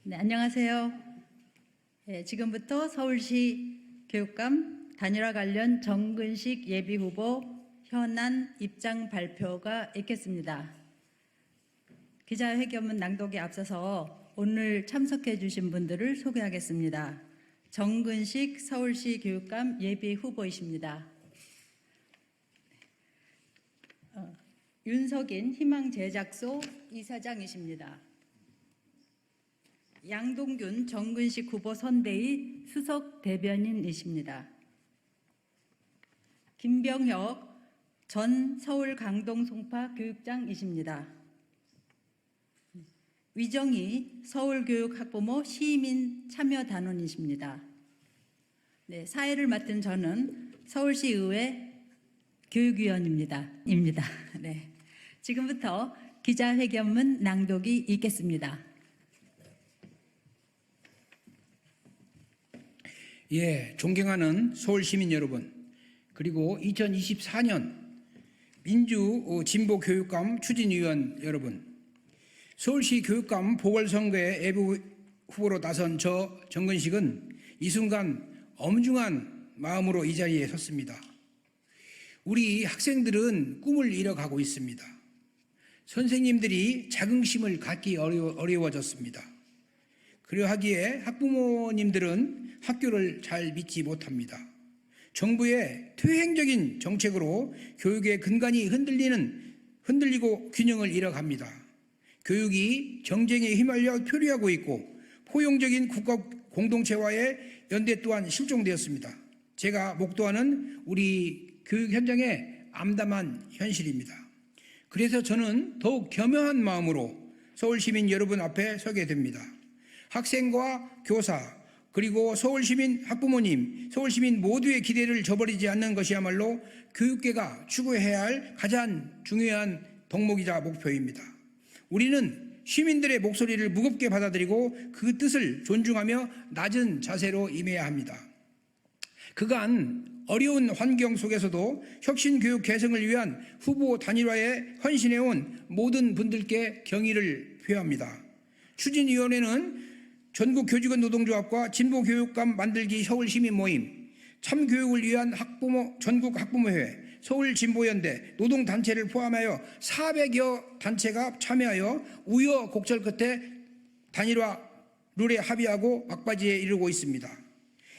네, 안녕하세요. 지금부터 서울시 교육감 단일화 관련 정근식 예비후보 현안 입장 발표가 있겠습니다. 기자회견문 낭독에 앞서서 오늘 참석해 주신 분들을 소개하겠습니다. 정근식 서울시 교육감 예비후보이십니다. 윤석인 희망제작소 이사장이십니다. 양동균 정근식 후보 선대위 수석 대변인이십니다. 김병혁 전 서울 강동 송파 교육장이십니다. 위정희 서울교육학부모 시민 참여단원이십니다. 네, 사회를 맡은 저는 서울시의회 교육위원입니다. 네, 지금부터 기자회견문 낭독이 있겠습니다. 예, 존경하는 서울 시민 여러분, 그리고 2024년 민주 진보 교육감 추진위원 여러분, 서울시 교육감 보궐선거에 예비 후보로 나선 저 정근식은 이 순간 엄중한 마음으로 이 자리에 섰습니다. 우리 학생들은 꿈을 잃어가고 있습니다. 선생님들이 자긍심을 갖기 어려워졌습니다. 그러하기에 학부모님들은 학교를 잘 믿지 못합니다. 정부의 퇴행적인 정책으로 공교육의 근간이 흔들리고 균형을 잃어갑니다. 교육이 경쟁에 휘말려 표류하고 있고 포용적인 국가 공동체와의 연대 또한 실종되었습니다. 제가 목도하는 우리 교육 현장의 암담한 현실입니다. 그래서 저는 더욱 겸허한 마음으로 서울시민 여러분 앞에 서게 됩니다. 학생과 교사, 그리고 서울시민 학부모님, 서울시민 모두의 기대를 저버리지 않는 것이야말로 교육계가 추구해야 할 가장 중요한 덕목이자 목표입니다. 우리는 시민들의 목소리를 무겁게 받아들이고 그 뜻을 존중하며 낮은 자세로 임해야 합니다. 그간 어려운 환경 속에서도 혁신교육 개성을 위한 후보 단일화에 헌신해온 모든 분들께 경의를 표합니다. 추진위원회는 전국교직원 노동조합과 진보교육감 만들기 서울시민 모임, 참교육을 위한 전국학부모회, 서울진보연대, 노동단체를 포함하여 400여 단체가 참여하여 우여곡절 끝에 단일화 룰에 합의하고 막바지에 이르고 있습니다.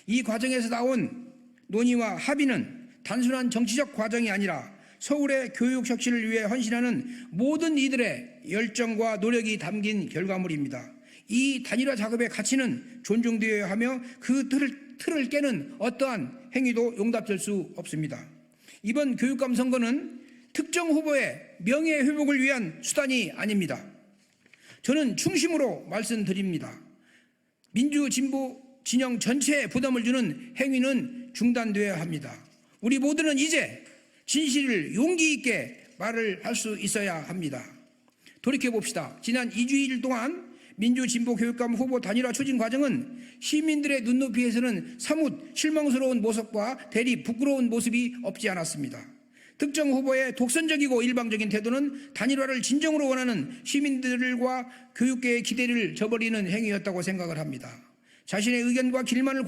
이 과정에서 나온 논의와 합의는 단순한 정치적 과정이 아니라 서울의 교육 혁신을 위해 헌신하는 모든 이들의 열정과 노력이 담긴 결과물입니다. 이 단일화 작업의 가치는 존중되어야 하며 그 틀을 깨는 어떠한 행위도 용납될 수 없습니다. 이번 교육감 선거는 특정 후보의 명예회복을 위한 수단이 아닙니다. 저는 충심으로 말씀드립니다. 민주 진보 진영 전체에 부담을 주는 행위는 중단되어야 합니다. 우리 모두는 이제 진실을 용기 있게 말을 할 수 있어야 합니다. 돌이켜봅시다. 지난 2주일 동안 민주진보교육감 후보 단일화 추진 과정은 시민들의 눈높이에서는 사뭇 실망스러운 모습과 대리 부끄러운 모습이 없지 않았습니다. 특정 후보의 독선적이고 일방적인 태도는 단일화를 진정으로 원하는 시민들과 교육계의 기대를 저버리는 행위였다고 생각을 합니다. 자신의 의견과 길만을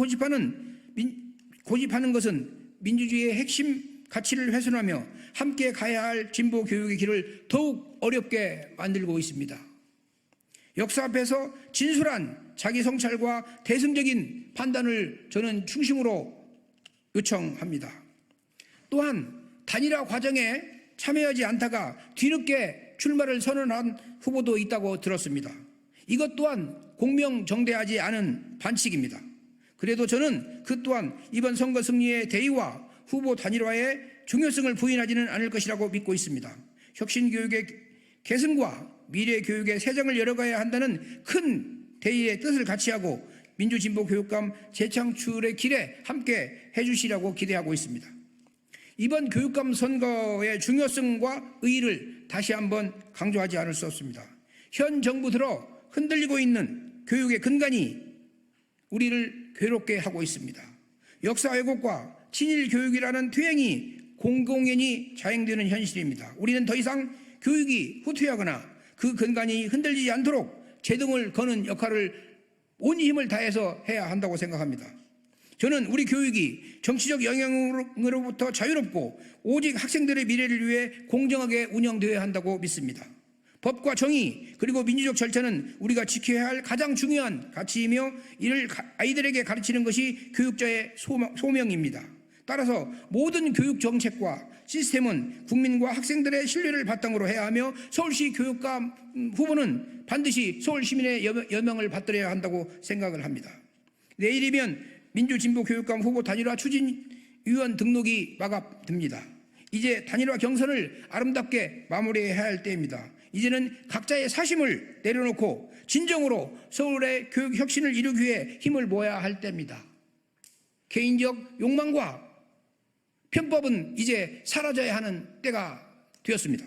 고집하는 것은 민주주의의 핵심 가치를 훼손하며 함께 가야 할 진보 교육의 길을 더욱 어렵게 만들고 있습니다. 역사 앞에서 진솔한 자기 성찰과 대승적인 판단을 저는 충심으로 요청합니다. 또한 단일화 과정에 참여하지 않다가 뒤늦게 출마를 선언한 후보도 있다고 들었습니다. 이것 또한 공명정대하지 않은 반칙입니다. 그래도 저는 그 또한 이번 선거 승리의 대의와 후보 단일화의 중요성을 부인하지는 않을 것이라고 믿고 있습니다. 혁신교육의 계승과 미래교육의 세정을 열어가야 한다는 큰 대의의 뜻을 같이 하고 민주진보교육감 재창출의 길에 함께 해주시라고 기대하고 있습니다. 이번 교육감 선거의 중요성과 의의를 다시 한번 강조하지 않을 수 없습니다. 현 정부 들어 흔들리고 있는 교육의 근간이 우리를 괴롭게 하고 있습니다. 역사 왜곡과 친일 교육이라는 퇴행이 공공연히 자행되는 현실입니다. 우리는 더 이상 교육이 후퇴하거나 그 근간이 흔들리지 않도록 제동을 거는 역할을 온 힘을 다해서 해야 한다고 생각합니다. 저는 우리 교육이 정치적 영향으로부터 자유롭고 오직 학생들의 미래를 위해 공정하게 운영되어야 한다고 믿습니다. 법과 정의 그리고 민주적 절차는 우리가 지켜야 할 가장 중요한 가치이며 이를 아이들에게 가르치는 것이 교육자의 소명입니다. 따라서 모든 교육 정책과 시스템은 국민과 학생들의 신뢰를 바탕으로 해야 하며 서울시 교육감 후보는 반드시 서울 시민의 여명을 받들어야 한다고 생각을 합니다. 내일이면 민주진보교육감 후보 단일화 추진위원 등록이 마감됩니다. 이제 단일화 경선을 아름답게 마무리해야 할 때입니다. 이제는 각자의 사심을 내려놓고 진정으로 서울의 교육 혁신을 이루기 위해 힘을 모아야 할 때입니다. 개인적 욕망과 편법은 이제 사라져야 하는 때가 되었습니다.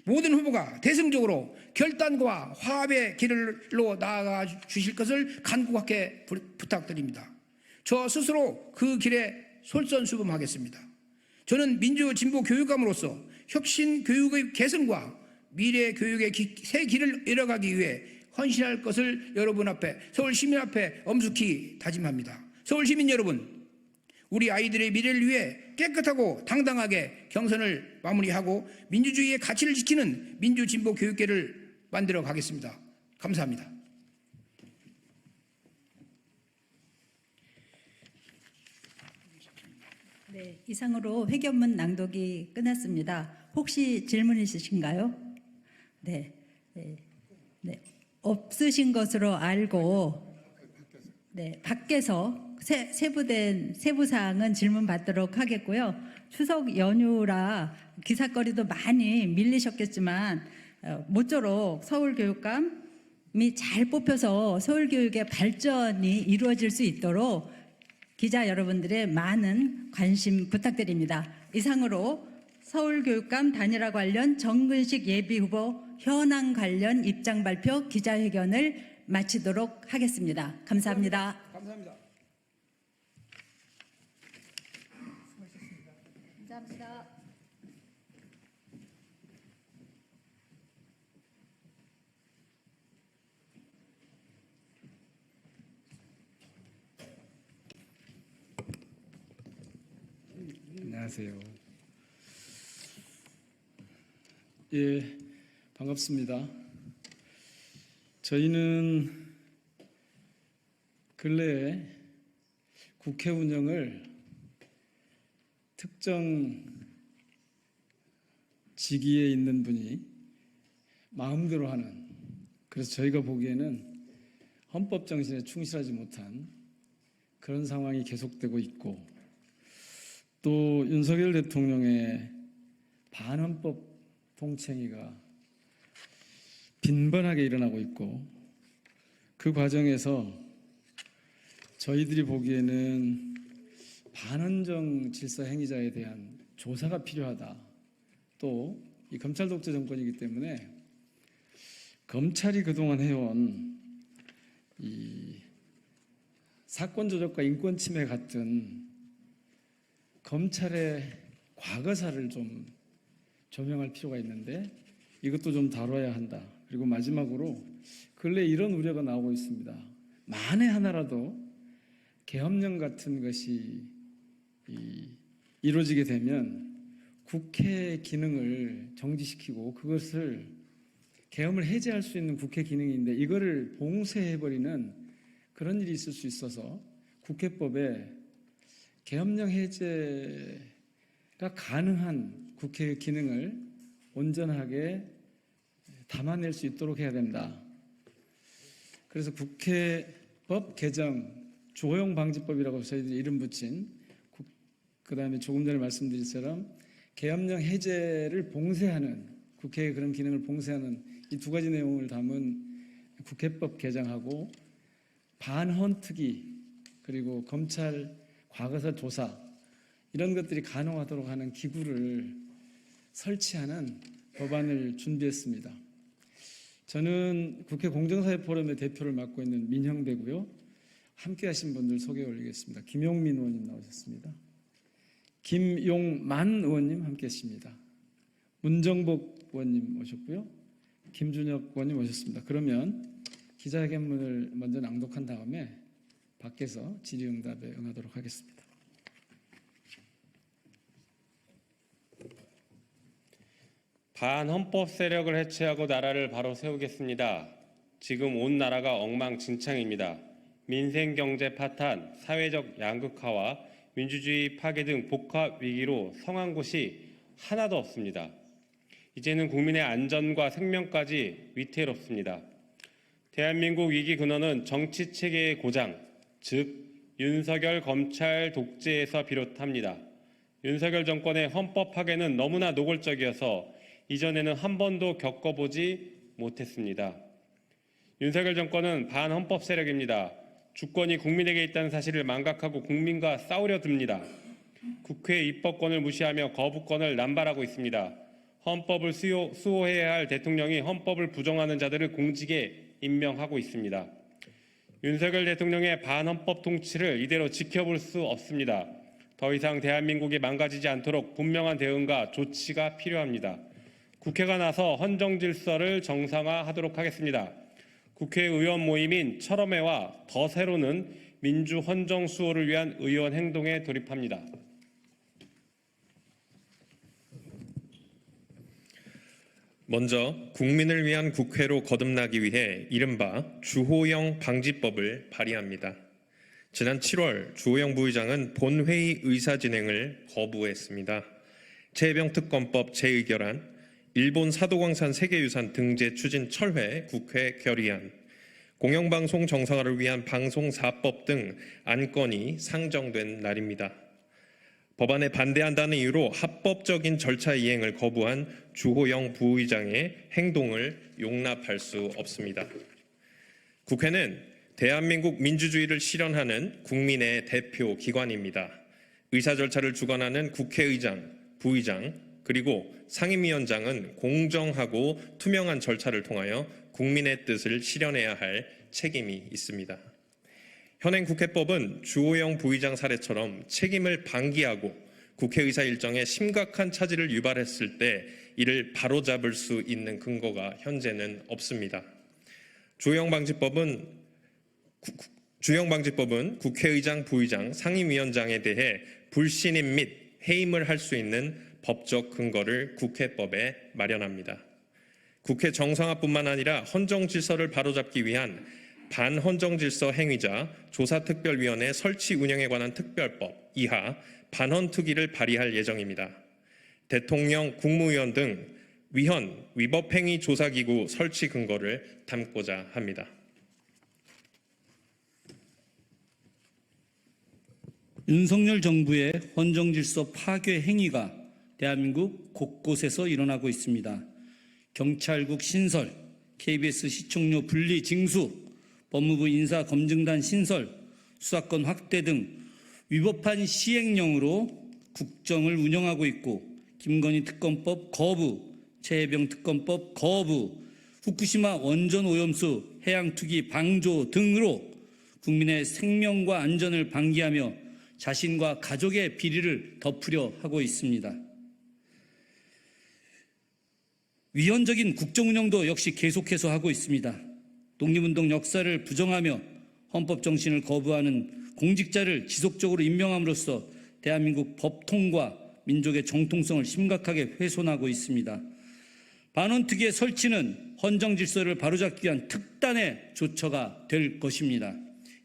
모든 후보가 대승적으로 결단과 화합의 길로 나아가 주실 것을 간곡하게 부탁드립니다. 저 스스로 그 길에 솔선수범하겠습니다. 저는 민주진보교육감으로서 혁신 교육의 개선과 미래 교육의 새 길을 이뤄가기 위해 헌신할 것을 여러분 앞에, 서울 시민 앞에 엄숙히 다짐합니다. 서울 시민 여러분, 우리 아이들의 미래를 위해 깨끗하고 당당하게 경선을 마무리하고 민주주의의 가치를 지키는 민주진보 교육계를 만들어 가겠습니다. 감사합니다. 네, 이상으로 회견문 낭독이 끝났습니다. 혹시 질문 있으신가요? 네, 없으신 것으로 알고, 네, 밖에서 세부된 세부사항은 질문 받도록 하겠고요. 추석 연휴라 기사거리도 많이 밀리셨겠지만 모쪼록 서울교육감이 잘 뽑혀서 서울교육의 발전이 이루어질 수 있도록 기자 여러분들의 많은 관심 부탁드립니다. 이상으로 서울교육감 단일화 관련 정근식 예비후보 현황 관련 입장 발표 기자회견을 마치도록 하겠습니다. 감사합니다. 감사합니다. 감사합니다. 안녕하세요. 예, 반갑습니다. 저희는 근래에 국회 운영을 특정 직위에 있는 분이 마음대로 하는, 그래서 저희가 보기에는 헌법 정신에 충실하지 못한 그런 상황이 계속되고 있고, 또 윤석열 대통령의 반헌법 통챙이가 빈번하게 일어나고 있고, 그 과정에서 저희들이 보기에는 반헌정 질서 행위자에 대한 조사가 필요하다. 또 이 검찰 독재 정권이기 때문에 검찰이 그동안 해온 이 사건 조작과 인권 침해 같은 검찰의 과거사를 좀 조명할 필요가 있는데 이것도 좀 다뤄야 한다. 그리고 마지막으로 근래 이런 우려가 나오고 있습니다. 만에 하나라도 계엄령 같은 것이 이루어지게 되면 국회 기능을 정지시키고 그것을 계엄을 해제할 수 있는 국회 기능인데 이거를 봉쇄해버리는 그런 일이 있을 수 있어서 국회법에 계엄령 해제가 가능한 국회의 기능을 온전하게 담아낼 수 있도록 해야 된다. 그래서 국회법 개정 조용방지법이라고 저희들이 이름 붙인, 그 다음에 조금 전에 말씀드린 것처럼 계엄령 해제를 봉쇄하는, 국회의 그런 기능을 봉쇄하는 이 두 가지 내용을 담은 국회법 개정하고 반헌특위 그리고 검찰 과거사 조사 이런 것들이 가능하도록 하는 기구를 설치하는 법안을 준비했습니다. 저는 국회 공정사회 포럼의 대표를 맡고 있는 민형배고요. 함께 하신 분들 소개 올리겠습니다. 김용민 의원님 나오셨습니다. 김용만 의원님 함께 하십니다. 문정복 의원님 오셨고요. 김준혁 의원님 오셨습니다. 그러면 기자회견문을 먼저 낭독한 다음에 밖에서 질의응답에 응하도록 하겠습니다. 반헌법 세력을 해체하고 나라를 바로 세우겠습니다. 지금 온 나라가 엉망진창입니다. 민생 경제 파탄, 사회적 양극화와 민주주의 파괴 등 복합 위기로 성한 곳이 하나도 없습니다. 이제는 국민의 안전과 생명까지 위태롭습니다. 대한민국 위기 근원은 정치 체계의 고장, 즉 윤석열 검찰 독재에서 비롯합니다. 윤석열 정권의 헌법 파괴는 너무나 노골적이어서 이전에는 한 번도 겪어보지 못했습니다. 윤석열 정권은 반헌법 세력입니다. 주권이 국민에게 있다는 사실을 망각하고 국민과 싸우려 듭니다. 국회 입법권을 무시하며 거부권을 남발하고 있습니다. 헌법을 수호해야 할 대통령이 헌법을 부정하는 자들을 공직에 임명하고 있습니다. 윤석열 대통령의 반헌법 통치를 이대로 지켜볼 수 없습니다. 더 이상 대한민국이 망가지지 않도록 분명한 대응과 조치가 필요합니다. 국회가 나서 헌정 질서를 정상화하도록 하겠습니다. 국회의원 모임인 철험회와 더 새로는 민주 헌정 수호를 위한 의원 행동에 돌입합니다. 먼저 국민을 위한 국회로 거듭나기 위해 이른바 주호영 방지법을 발의합니다. 지난 7월 주호영 부의장은 본회의 의사 진행을 거부했습니다. 재해병특검법 재의결안, 일본 사도광산 세계유산 등재 추진 철회 국회 결의안, 공영방송 정상화를 위한 방송사법 등 안건이 상정된 날입니다. 법안에 반대한다는 이유로 합법적인 절차 이행을 거부한 주호영 부의장의 행동을 용납할 수 없습니다. 국회는 대한민국 민주주의를 실현하는 국민의 대표 기관입니다. 의사 절차를 주관하는 국회의장, 부의장, 그리고 상임위원장은 공정하고 투명한 절차를 통하여 국민의 뜻을 실현해야 할 책임이 있습니다. 현행 국회법은 주호영 부의장 사례처럼 책임을 방기하고 국회의사 일정에 심각한 차질을 유발했을 때 이를 바로잡을 수 있는 근거가 현재는 없습니다. 주호영 방지법은 국회의장, 부의장, 상임위원장에 대해 불신임 및 해임을 할 수 있는 법적 근거를 국회법에 마련합니다. 국회 정상화뿐만 아니라 헌정 질서를 바로잡기 위한 반헌정 질서 행위자 조사특별위원회 설치 운영에 관한 특별법 이하 반헌특위를 발의할 예정입니다. 대통령, 국무위원 등 위헌, 위법행위 조사기구 설치 근거를 담고자 합니다. 윤석열 정부의 헌정질서 파괴 행위가 대한민국 곳곳에서 일어나고 있습니다. 경찰국 신설, KBS 시청료 분리 징수, 법무부 인사검증단 신설, 수사권 확대 등 위법한 시행령으로 국정을 운영하고 있고 김건희 특검법 거부, 최혜병 특검법 거부, 후쿠시마 원전 오염수 해양 투기 방조 등으로 국민의 생명과 안전을 방기하며 자신과 가족의 비리를 덮으려 하고 있습니다. 위헌적인 국정운영도 역시 계속해서 하고 있습니다. 독립운동 역사를 부정하며 헌법 정신을 거부하는 공직자를 지속적으로 임명함으로써 대한민국 법통과 민족의 정통성을 심각하게 훼손하고 있습니다. 반헌특위의 설치는 헌정 질서를 바로잡기 위한 특단의 조처가 될 것입니다.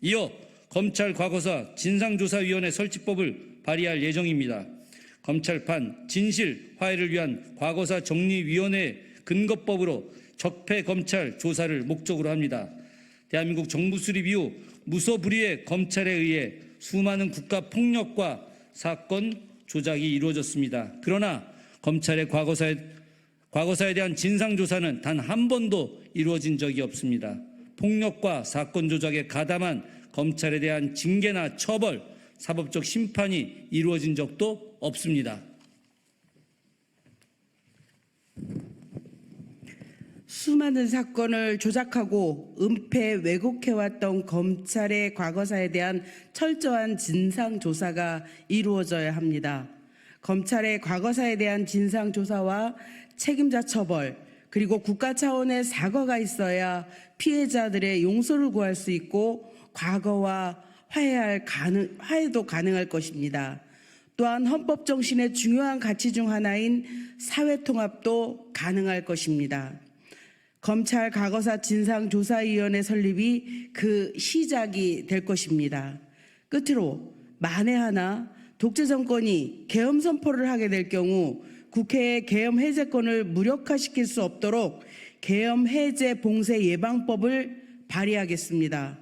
이어 검찰 과거사 진상조사위원회 설치법을 발의할 예정입니다. 검찰판 진실 화해를 위한 과거사 정리위원회 근거법으로 적폐 검찰 조사를 목적으로 합니다. 대한민국 정부 수립 이후 무소불위의 검찰에 의해 수많은 국가 폭력과 사건 조작이 이루어졌습니다. 그러나 검찰의 과거사에 대한 진상조사는 단 한 번도 이루어진 적이 없습니다. 폭력과 사건 조작에 가담한 검찰에 대한 징계나 처벌, 사법적 심판이 이루어진 적도 없습니다. 수많은 사건을 조작하고 은폐 왜곡해왔던 검찰의 과거사에 대한 철저한 진상조사가 이루어져야 합니다. 검찰의 과거사에 대한 진상조사와 책임자 처벌, 그리고 국가 차원의 사과가 있어야 피해자들의 용서를 구할 수 있고 과거와 화해도 가능할 것입니다. 또한 헌법 정신의 중요한 가치 중 하나인 사회통합도 가능할 것입니다. 검찰 과거사 진상조사위원회 설립이 그 시작이 될 것입니다. 끝으로 만에 하나 독재 정권이 계엄 선포를 하게 될 경우 국회의 계엄 해제권을 무력화시킬 수 없도록 계엄 해제 봉쇄 예방법을 발의하겠습니다.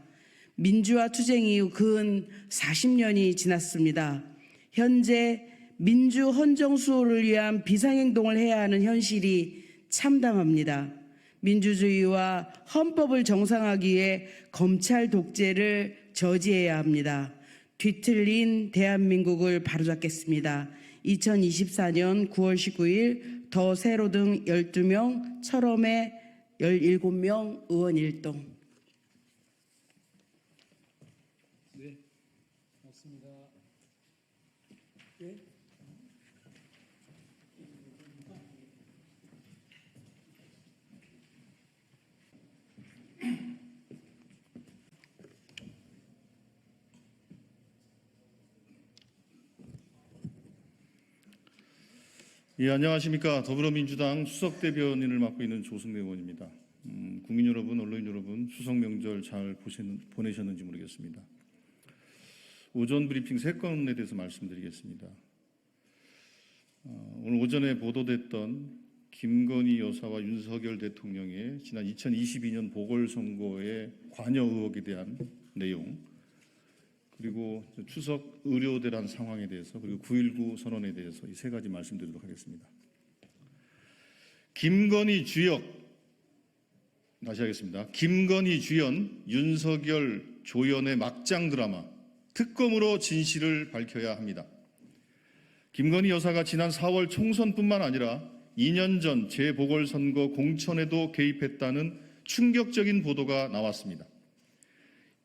민주화 투쟁 이후 근 40년이 지났습니다. 현재 민주 헌정 수호를 위한 비상행동을 해야 하는 현실이 참담합니다. 민주주의와 헌법을 정상화하기 위해 검찰 독재를 저지해야 합니다. 뒤틀린 대한민국을 바로잡겠습니다. 2024년 9월 19일 더 세로 등 12명, 철험의 17명, 의원 일동. 네, 맞습니다. 예, 안녕하십니까. 더불어민주당 수석대변인을 맡고 있는 조승래 의원입니다. 국민 여러분, 언론인 여러분, 추석 명절 잘 보내셨는지 모르겠습니다. 오전 브리핑 3건에 대해서 말씀드리겠습니다. 오늘 오전에 보도됐던 김건희 여사와 윤석열 대통령의 지난 2022년 보궐선거의 관여 의혹에 대한 내용, 그리고 추석 의료대란 상황에 대해서, 그리고 9.19 선언에 대해서 이 3가지 말씀드리도록 하겠습니다. 김건희 주역, 다시 하겠습니다. 김건희 주연, 윤석열 조연의 막장 드라마, 특검으로 진실을 밝혀야 합니다. 김건희 여사가 지난 4월 총선뿐만 아니라 2년 전 재보궐선거 공천에도 개입했다는 충격적인 보도가 나왔습니다.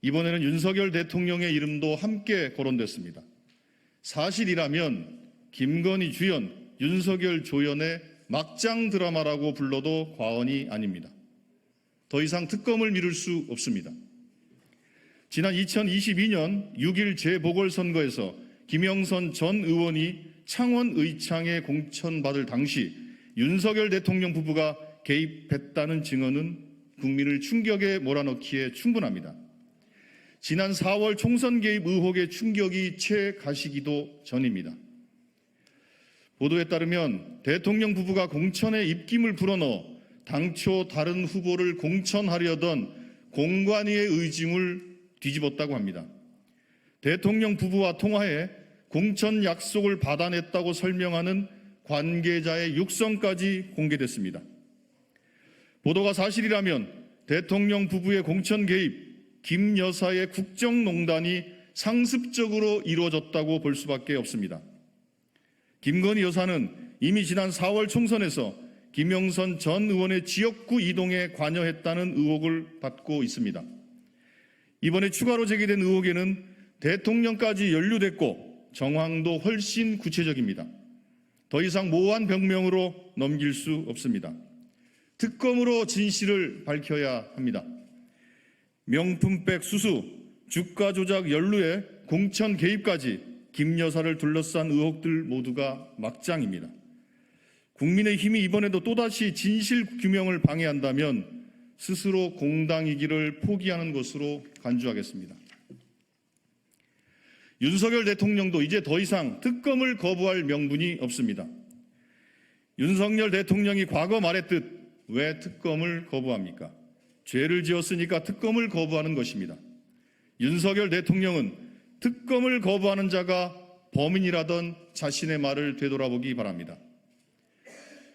이번에는 윤석열 대통령의 이름도 함께 거론됐습니다. 사실이라면 김건희 주연, 윤석열 조연의 막장 드라마라고 불러도 과언이 아닙니다. 더 이상 특검을 미룰 수 없습니다. 지난 2022년 6일 재보궐선거에서 김영선 전 의원이 창원의창에 공천받을 당시 윤석열 대통령 부부가 개입했다는 증언은 국민을 충격에 몰아넣기에 충분합니다. 지난 4월 총선 개입 의혹의 충격이 채 가시기도 전입니다. 보도에 따르면 대통령 부부가 공천에 입김을 불어넣어 당초 다른 후보를 공천하려던 공관위의 의중을 뒤집었다고 합니다. 대통령 부부와 통화해 공천 약속을 받아냈다고 설명하는 관계자의 육성까지 공개됐습니다. 보도가 사실이라면 대통령 부부의 공천 개입, 김 여사의 국정농단이 상습적으로 이루어졌다고 볼 수밖에 없습니다. 김건희 여사는 이미 지난 4월 총선에서 김영선 전 의원의 지역구 이동에 관여했다는 의혹을 받고 있습니다. 이번에 추가로 제기된 의혹에는 대통령까지 연루됐고 정황도 훨씬 구체적입니다. 더 이상 모호한 병명으로 넘길 수 없습니다. 특검으로 진실을 밝혀야 합니다. 명품백 수수, 주가 조작 연루에 공천 개입까지 김 여사를 둘러싼 의혹들 모두가 막장입니다. 국민의힘이 이번에도 또다시 진실 규명을 방해한다면 스스로 공당이기를 포기하는 것으로 간주하겠습니다. 윤석열 대통령도 이제 더 이상 특검을 거부할 명분이 없습니다. 윤석열 대통령이 과거 말했듯 왜 특검을 거부합니까? 죄를 지었으니까 특검을 거부하는 것입니다. 윤석열 대통령은 특검을 거부하는 자가 범인이라던 자신의 말을 되돌아보기 바랍니다.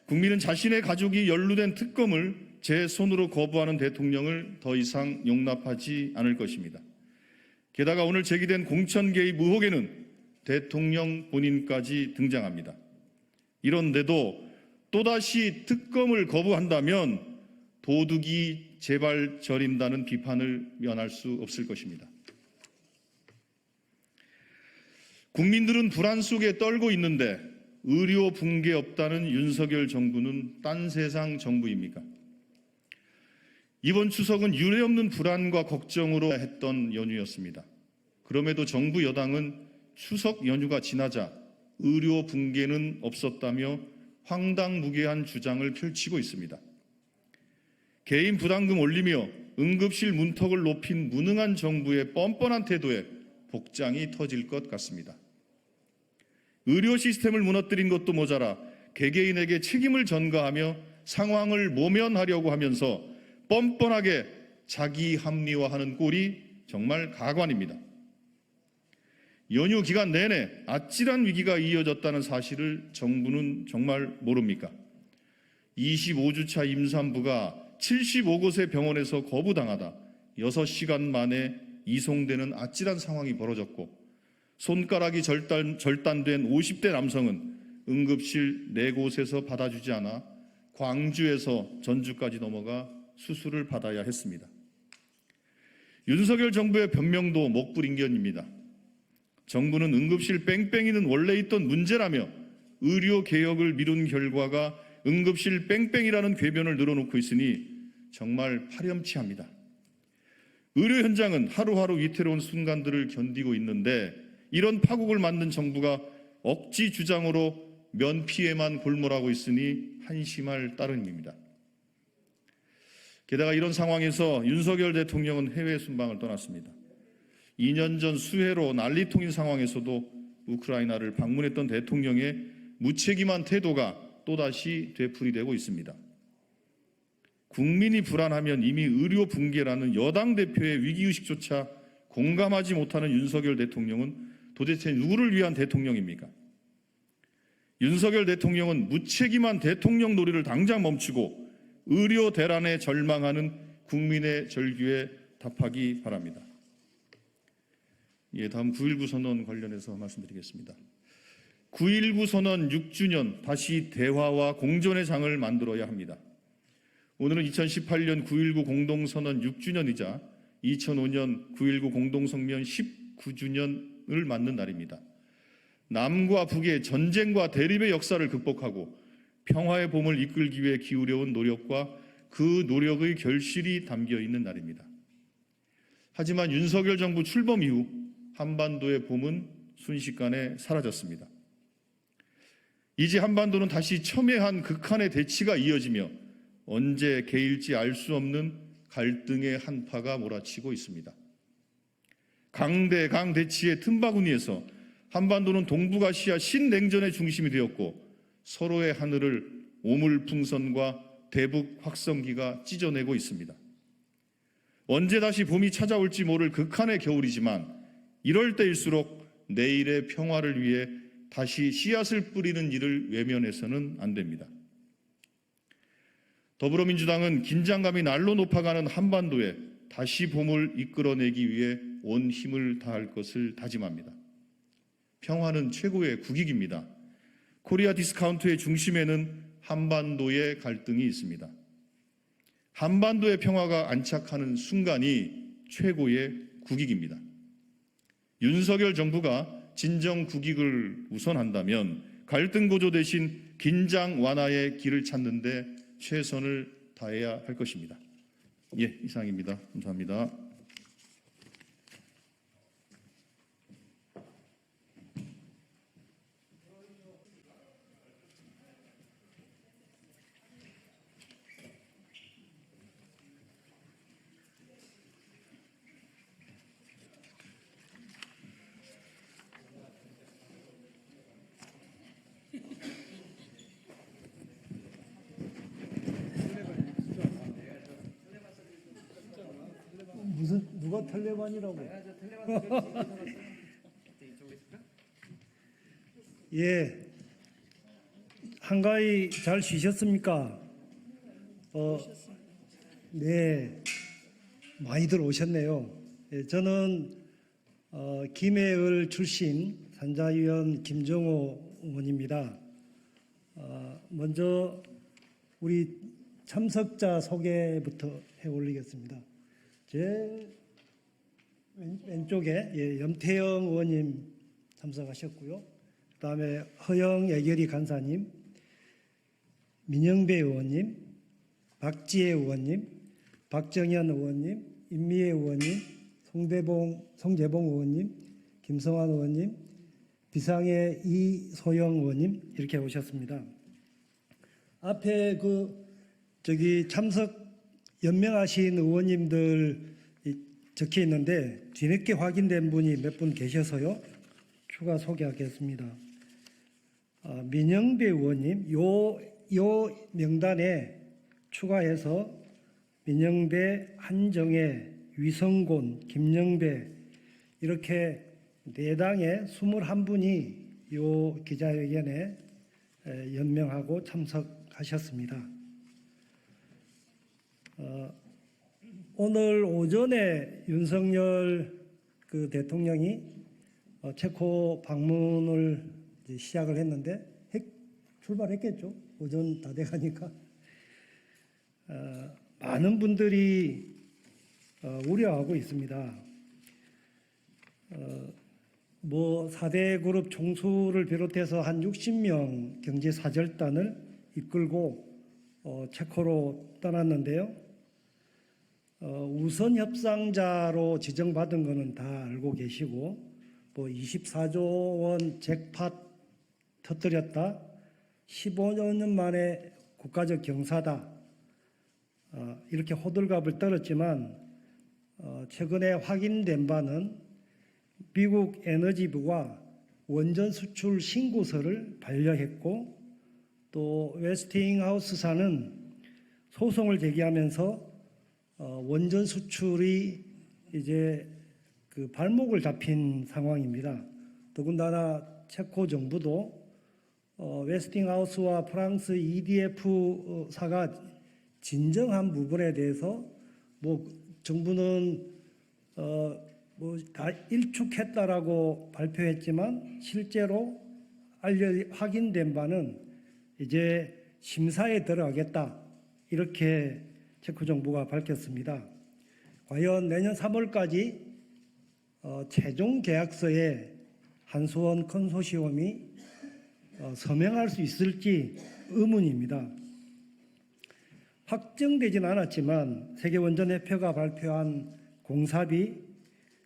국민은 자신의 가족이 연루된 특검을 제 손으로 거부하는 대통령을 더 이상 용납하지 않을 것입니다. 게다가 오늘 제기된 공천 개입 의혹에는 대통령 본인까지 등장합니다. 이런데도 또다시 특검을 거부한다면 도둑이 제발 저린다는 비판을 면할 수 없을 것입니다. 국민들은 불안 속에 떨고 있는데 의료 붕괴 없다는 윤석열 정부는 딴 세상 정부입니까? 이번 추석은 유례없는 불안과 걱정으로 했던 연휴였습니다. 그럼에도 정부 여당은 추석 연휴가 지나자 의료 붕괴는 없었다며 황당무계한 주장을 펼치고 있습니다. 개인 부담금 올리며 응급실 문턱을 높인 무능한 정부의 뻔뻔한 태도에 복장이 터질 것 같습니다. 의료 시스템을 무너뜨린 것도 모자라 개개인에게 책임을 전가하며 상황을 모면하려고 하면서 뻔뻔하게 자기 합리화하는 꼴이 정말 가관입니다. 연휴 기간 내내 아찔한 위기가 이어졌다는 사실을 정부는 정말 모릅니까? 25주차 임산부가 75곳의 병원에서 거부당하다 6시간 만에 이송되는 아찔한 상황이 벌어졌고, 손가락이 절단된 50대 남성은 응급실 4곳에서 받아주지 않아 광주에서 전주까지 넘어가 수술을 받아야 했습니다. 윤석열 정부의 변명도 목불인견입니다. 정부는 응급실 뺑뺑이는 원래 있던 문제라며 의료 개혁을 미룬 결과가 응급실 뺑뺑이라는 궤변을 늘어놓고 있으니 정말 파렴치합니다. 의료 현장은 하루하루 위태로운 순간들을 견디고 있는데 이런 파국을 만든 정부가 억지 주장으로 면피에만 골몰하고 있으니 한심할 따름입니다. 게다가 이런 상황에서 윤석열 대통령은 해외 순방을 떠났습니다. 2년 전 수해로 난리통인 상황에서도 우크라이나를 방문했던 대통령의 무책임한 태도가 또다시 되풀이되고 있습니다. 국민이 불안하면 이미 의료 붕괴라는 여당 대표의 위기의식조차 공감하지 못하는 윤석열 대통령은 도대체 누구를 위한 대통령입니까? 윤석열 대통령은 무책임한 대통령 놀이를 당장 멈추고 의료 대란에 절망하는 국민의 절규에 답하기 바랍니다. 다음 9.19 선언 관련해서 말씀드리겠습니다. 9.19 선언 6주년 다시 대화와 공존의 장을 만들어야 합니다. 오늘은 2018년 9.19 공동선언 6주년이자 2005년 9.19 공동성명 19주년을 맞는 날입니다. 남과 북의 전쟁과 대립의 역사를 극복하고 평화의 봄을 이끌기 위해 기울여온 노력과 그 노력의 결실이 담겨 있는 날입니다. 하지만 윤석열 정부 출범 이후 한반도의 봄은 순식간에 사라졌습니다. 이제 한반도는 다시 첨예한 극한의 대치가 이어지며 언제 개일지 알 수 없는 갈등의 한파가 몰아치고 있습니다. 강대강 대치의 틈바구니에서 한반도는 동북아시아 신냉전의 중심이 되었고 서로의 하늘을 오물풍선과 대북 확성기가 찢어내고 있습니다. 언제 다시 봄이 찾아올지 모를 극한의 겨울이지만 이럴 때일수록 내일의 평화를 위해 다시 씨앗을 뿌리는 일을 외면해서는 안 됩니다. 더불어민주당은 긴장감이 날로 높아가는 한반도에 다시 봄을 이끌어내기 위해 온 힘을 다할 것을 다짐합니다. 평화는 최고의 국익입니다. 코리아 디스카운트의 중심에는 한반도의 갈등이 있습니다. 한반도의 평화가 안착하는 순간이 최고의 국익입니다. 윤석열 정부가 진정 국익을 우선한다면 갈등 고조 대신 긴장 완화의 길을 찾는 데 최선을 다해야 할 것입니다. 이상입니다. 감사합니다. 누가 텔레반이라고? 예, 한가히 잘 쉬셨습니까? 네, 많이들 오셨네요. 예, 저는 김해을 출신 산자위원 김정호 의원입니다. 먼저 우리 참석자 소개부터 해 올리겠습니다. 제 왼쪽에 염태영 의원님 참석하셨고요. 그다음에 허영 예결위 간사님, 민영배 의원님, 박지혜 의원님, 박정현 의원님, 임미애 의원님, 송재봉 의원님, 김성환 의원님, 비상의 이소영 의원님 이렇게 오셨습니다. 앞에 참석 연명하신 의원님들 적혀 있는데 뒤늦게 확인된 분이 몇 분 계셔서요. 추가 소개하겠습니다. 민영배 의원님, 요 명단에 추가해서 민영배, 한정혜, 위성곤, 김영배 이렇게 4당의 21분이 요 기자회견에 연명하고 참석하셨습니다. 오늘 오전에 윤석열 대통령이 체코 방문을 이제 시작을 했는데 출발했겠죠. 오전 다 돼가니까 많은 분들이 우려하고 있습니다. 4대 그룹 총수를 비롯해서 한 60명 경제사절단을 이끌고 체코로 떠났는데요. 우선 협상자로 지정받은 것은 다 알고 계시고 24조 원 잭팟 터뜨렸다. 15년 만에 국가적 경사다. 이렇게 호들갑을 떨었지만 최근에 확인된 바는 미국 에너지부가 원전 수출 신고서를 반려했고 또 웨스팅하우스사는 소송을 제기하면서 원전 수출이 이제 발목을 잡힌 상황입니다. 더군다나 체코 정부도 웨스팅하우스와 프랑스 EDF사가 진정한 부분에 대해서 정부는 다 일축했다라고 발표했지만 실제로 확인된 바는 이제 심사에 들어가겠다 이렇게 체코 정부가 밝혔습니다. 과연 내년 3월까지 최종 계약서에 한수원 컨소시엄이 서명할 수 있을지 의문입니다. 확정되진 않았지만 세계원전협회가 발표한 공사비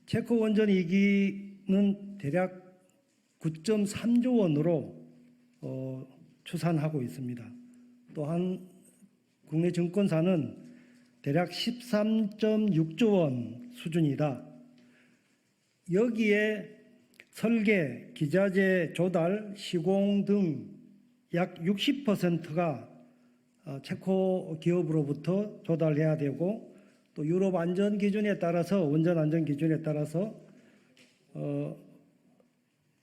체코 원전 2기는 대략 9.3조 원으로 추산하고 있습니다. 또한 국내 증권사는 대략 13.6조 원 수준이다. 여기에 설계, 기자재 조달, 시공 등 약 60%가 체코 기업으로부터 조달해야 되고 또 유럽 안전 기준에 따라서 원전 안전 기준에 따라서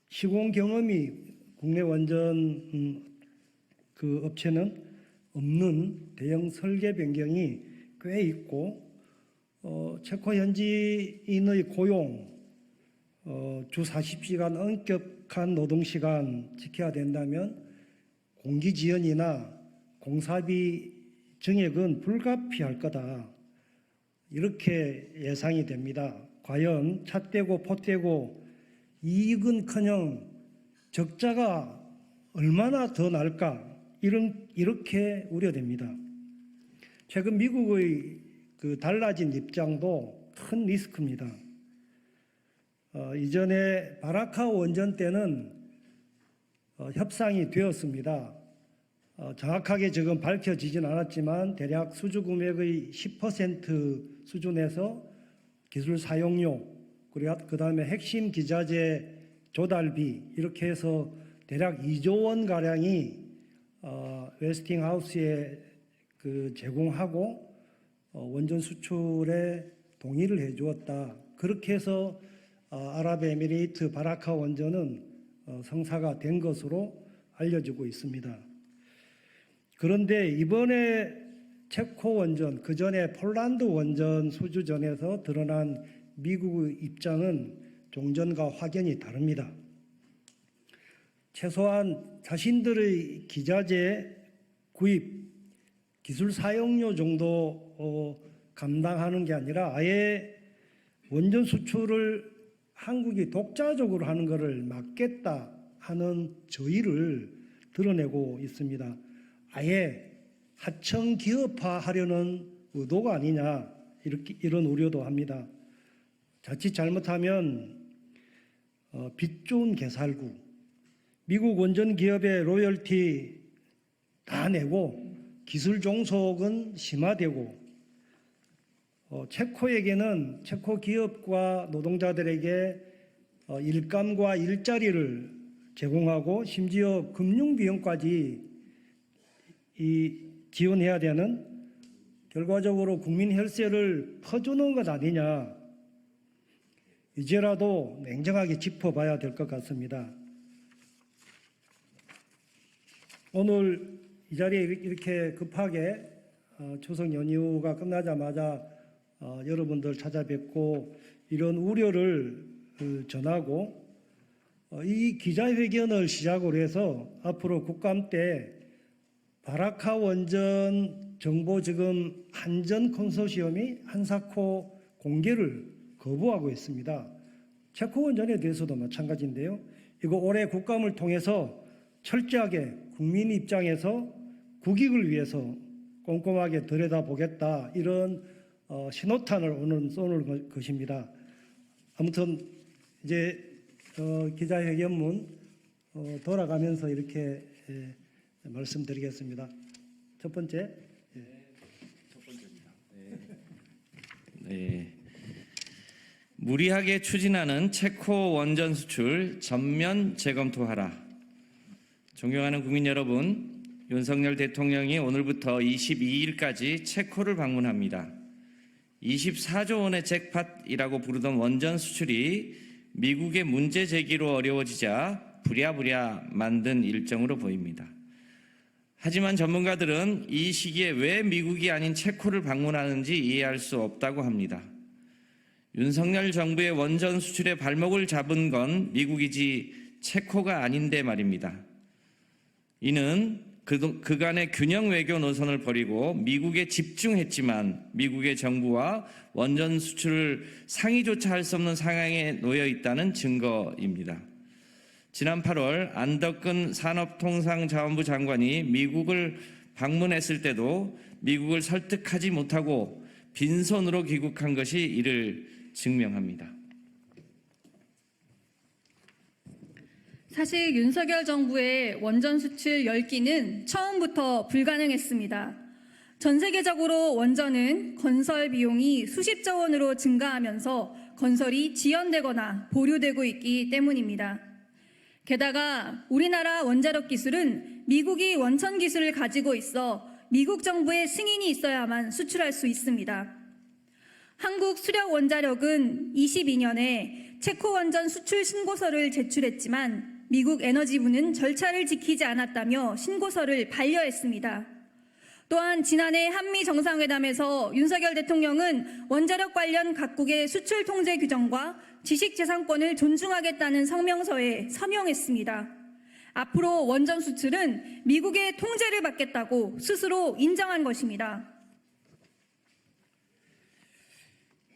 시공 경험이 국내 원전 업체는 없는 대형 설계 변경이 꽤 있고 체코 현지인의 고용, 주 40시간 엄격한 노동시간 지켜야 된다면 공기지연이나 공사비 증액은 불가피할 거다. 이렇게 예상이 됩니다. 과연 찻대고 포대고 이익은커녕 적자가 얼마나 더 날까 이렇게 우려됩니다. 최근 미국의 달라진 입장도 큰 리스크입니다. 이전에 바라카 원전 때는 협상이 되었습니다. 정확하게 지금 밝혀지진 않았지만 대략 수주 금액의 10% 수준에서 기술 사용료 그리고 그다음에 핵심 기자재 조달비 이렇게 해서 대략 2조 원 가량이 웨스팅하우스에 제공하고 원전 수출에 동의를 해주었다. 그렇게 해서 아랍에미레이트 바라카 원전은 성사가 된 것으로 알려지고 있습니다. 그런데 이번에 체코 원전, 그 전에 폴란드 원전 수주전에서 드러난 미국의 입장은 종전과 확연히 다릅니다. 최소한 자신들의 기자재 구입, 기술 사용료 정도 감당하는 게 아니라 아예 원전 수출을 한국이 독자적으로 하는 것을 막겠다 하는 저의를 드러내고 있습니다. 아예 하청 기업화하려는 의도가 아니냐 이런 우려도 합니다. 자칫 잘못하면 빚 좋은 개살구, 미국 원전 기업의 로열티 다 내고 기술 종속은 심화되고 체코에게는 체코 기업과 노동자들에게 일감과 일자리를 제공하고 심지어 금융 비용까지 지원해야 되는, 결과적으로 국민 혈세를 퍼주는 것 아니냐, 이제라도 냉정하게 짚어봐야 될 것 같습니다. 오늘 이 자리에 이렇게 급하게 추석 연휴가 끝나자마자 여러분들 찾아뵙고 이런 우려를 전하고, 이 기자회견을 시작으로 해서 앞으로 국감 때 바라카 원전 정보 지금 한전 컨소시엄이 한사코 공개를 거부하고 있습니다. 체코 원전에 대해서도 마찬가지인데요. 이거 올해 국감을 통해서 철저하게 국민 입장에서 국익을 위해서 꼼꼼하게 들여다보겠다, 이런 신호탄을 오늘 쏘는 것입니다. 아무튼 이제 기자회견문 돌아가면서 이렇게 말씀드리겠습니다. 첫 번째. 네. 무리하게 추진하는 체코 원전 수출 전면 재검토하라. 존경하는 국민 여러분, 윤석열 대통령이 오늘부터 22일까지 체코를 방문합니다. 24조 원의 잭팟이라고 부르던 원전 수출이 미국의 문제 제기로 어려워지자 부랴부랴 만든 일정으로 보입니다. 하지만 전문가들은 이 시기에 왜 미국이 아닌 체코를 방문하는지 이해할 수 없다고 합니다. 윤석열 정부의 원전 수출의 발목을 잡은 건 미국이지 체코가 아닌데 말입니다. 이는 그간의 균형 외교 노선을 버리고 미국에 집중했지만 미국의 정부와 원전 수출을 상의조차 할 수 없는 상황에 놓여 있다는 증거입니다. 지난 8월 안덕근 산업통상자원부 장관이 미국을 방문했을 때도 미국을 설득하지 못하고 빈손으로 귀국한 것이 이를 증명합니다. 사실 윤석열 정부의 원전 수출 열기는 처음부터 불가능했습니다. 전 세계적으로 원전은 건설 비용이 수십조 원으로 증가하면서 건설이 지연되거나 보류되고 있기 때문입니다. 게다가 우리나라 원자력 기술은 미국이 원천 기술을 가지고 있어 미국 정부의 승인이 있어야만 수출할 수 있습니다. 한국 수력 원자력은 22년에 체코 원전 수출 신고서를 제출했지만 미국 에너지부는 절차를 지키지 않았다며 신고서를 반려했습니다. 또한 지난해 한미 정상회담에서 윤석열 대통령은 원자력 관련 각국의 수출 통제 규정과 지식재산권을 존중하겠다는 성명서에 서명했습니다. 앞으로 원전 수출은 미국의 통제를 받겠다고 스스로 인정한 것입니다.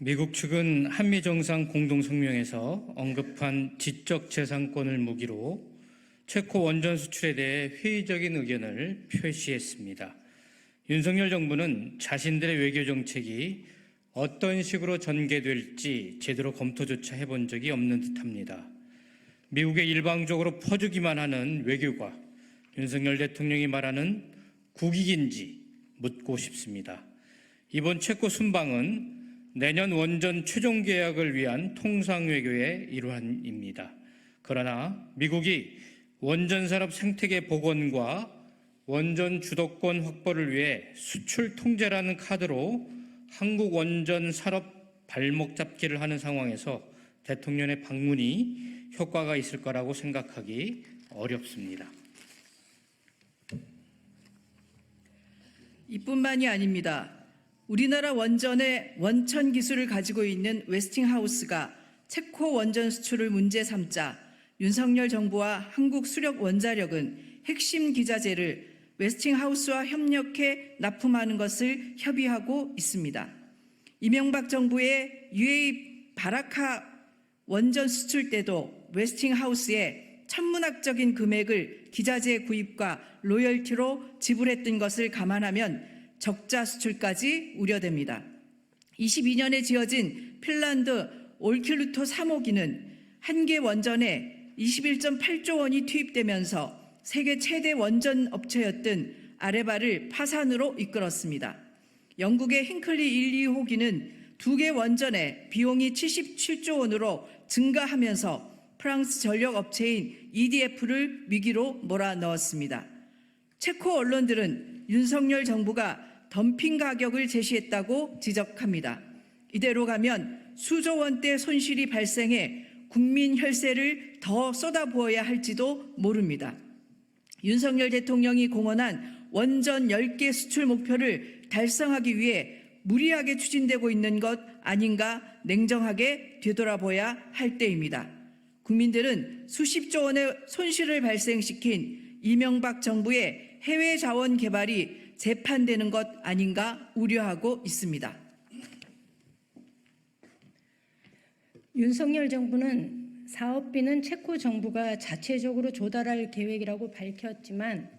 미국 측은 한미 정상 공동성명에서 언급한 지적재산권을 무기로 체코 원전 수출에 대해 회의적인 의견을 표시했습니다. 윤석열 정부는 자신들의 외교 정책이 어떤 식으로 전개될지 제대로 검토조차 해본 적이 없는 듯합니다. 미국에 일방적으로 퍼주기만 하는 외교가 윤석열 대통령이 말하는 국익인지 묻고 싶습니다. 이번 체코 순방은 내년 원전 최종 계약을 위한 통상외교의 일환입니다. 그러나 미국이 원전 산업 생태계 복원과 원전 주도권 확보를 위해 수출 통제라는 카드로 한국 원전 산업 발목 잡기를 하는 상황에서 대통령의 방문이 효과가 있을 거라고 생각하기 어렵습니다. 이뿐만이 아닙니다. 우리나라 원전의 원천 기술을 가지고 있는 웨스팅하우스가 체코 원전 수출을 문제 삼자 윤석열 정부와 한국 수력 원자력은 핵심 기자재를 웨스팅하우스와 협력해 납품하는 것을 협의하고 있습니다. 이명박 정부의 UAE 바라카 원전 수출 때도 웨스팅하우스에 천문학적인 금액을 기자재 구입과 로열티로 지불했던 것을 감안하면 적자 수출까지 우려됩니다. 22년에 지어진 핀란드 올킬루토 3호기는 한 개 원전에 21.8조 원이 투입되면서 세계 최대 원전 업체였던 아레바를 파산으로 이끌었습니다. 영국의 힌클리 1, 2호기는 두 개 원전에 비용이 77조 원으로 증가하면서 프랑스 전력 업체인 EDF를 위기로 몰아넣었습니다. 체코 언론들은 윤석열 정부가 덤핑 가격을 제시했다고 지적합니다. 이대로 가면 수조 원대 손실이 발생해 국민 혈세를 더 쏟아부어야 할지도 모릅니다. 윤석열 대통령이 공언한 원전 10개 수출 목표를 달성하기 위해 무리하게 추진되고 있는 것 아닌가 냉정하게 되돌아봐야 할 때입니다. 국민들은 수십조 원의 손실을 발생시킨 이명박 정부의 해외 자원 개발이 재판되는 것 아닌가 우려하고 있습니다. 윤석열 정부는 사업비는 체코 정부가 자체적으로 조달할 계획이라고 밝혔지만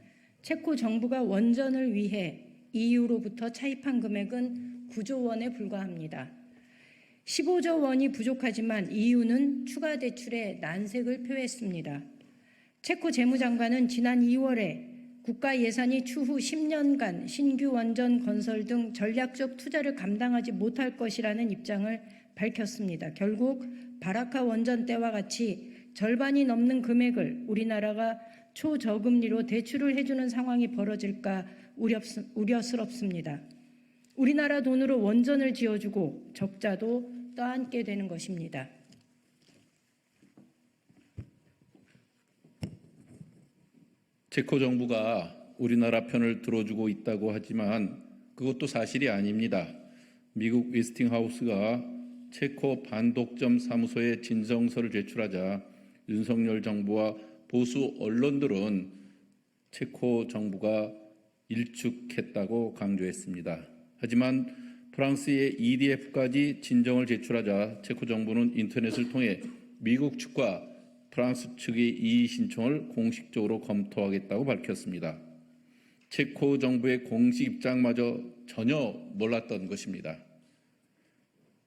체코 정부가 원전을 위해 EU로부터 차입한 금액은 9조 원에 불과합니다. 15조 원이 부족하지만 EU는 추가 대출에 난색을 표했습니다. 체코 재무장관은 지난 2월에 국가 예산이 추후 10년간 신규 원전 건설 등 전략적 투자를 감당하지 못할 것이라는 입장을 밝혔습니다. 결국 바라카 원전 때와 같이 절반이 넘는 금액을 우리나라가 초저금리로 대출을 해주는 상황이 벌어질까 우려스럽습니다. 우리나라 돈으로 원전을 지어주고 적자도 떠안게 되는 것입니다. 체코 정부가 우리나라 편을 들어주고 있다고 하지만 그것도 사실이 아닙니다. 미국 웨스팅하우스가 체코 반독점 사무소에 진정서를 제출하자 윤석열 정부와 보수 언론들은 체코 정부가 일축했다고 강조했습니다. 하지만 프랑스의 EDF까지 진정을 제출하자 체코 정부는 인터넷을 통해 미국 측과 프랑스 측의 이의 신청을 공식적으로 검토하겠다고 밝혔습니다. 체코 정부의 공식 입장마저 전혀 몰랐던 것입니다.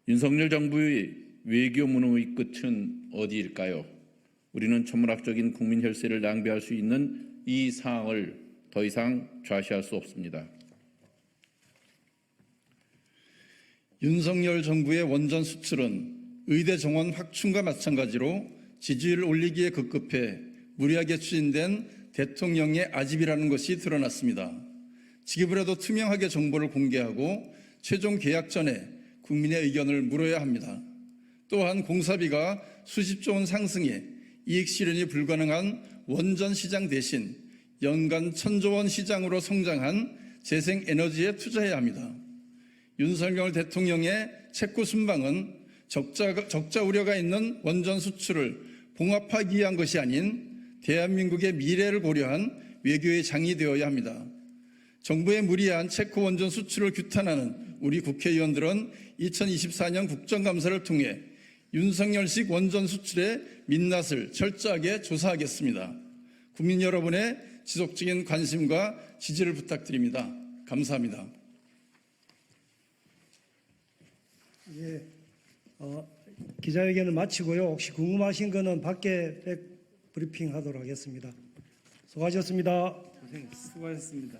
윤석열 정부의 외교 무능의 끝은 어디일까요? 우리는 천문학적인 국민 혈세를 낭비할 수 있는 이 상황을 더 이상 좌시할 수 없습니다. 윤석열 정부의 원전 수출은 의대 정원 확충과 마찬가지로 지지율을 올리기에 급급해 무리하게 추진된 대통령의 아집이라는 것이 드러났습니다. 지급을 해도 투명하게 정보를 공개하고 최종 계약 전에 국민의 의견을 물어야 합니다. 또한 공사비가 수십조 원 상승해 이익 실현이 불가능한 원전 시장 대신 연간 1,000조 원 시장으로 성장한 재생에너지에 투자해야 합니다. 윤석열 대통령의 체코 순방은 적자 우려가 있는 원전 수출을 봉합하기 위한 것이 아닌 대한민국의 미래를 고려한 외교의 장이 되어야 합니다. 정부의 무리한 체코 원전 수출을 규탄하는 우리 국회의원들은 2024년 국정감사를 통해 윤석열식 원전 수출의 민낯을 철저하게 조사하겠습니다. 국민 여러분의 지속적인 관심과 지지를 부탁드립니다. 감사합니다. 예, 기자회견을 마치고요. 혹시 궁금하신 거는 밖에 브리핑 하도록 하겠습니다. 수고하셨습니다. 수고하셨습니다.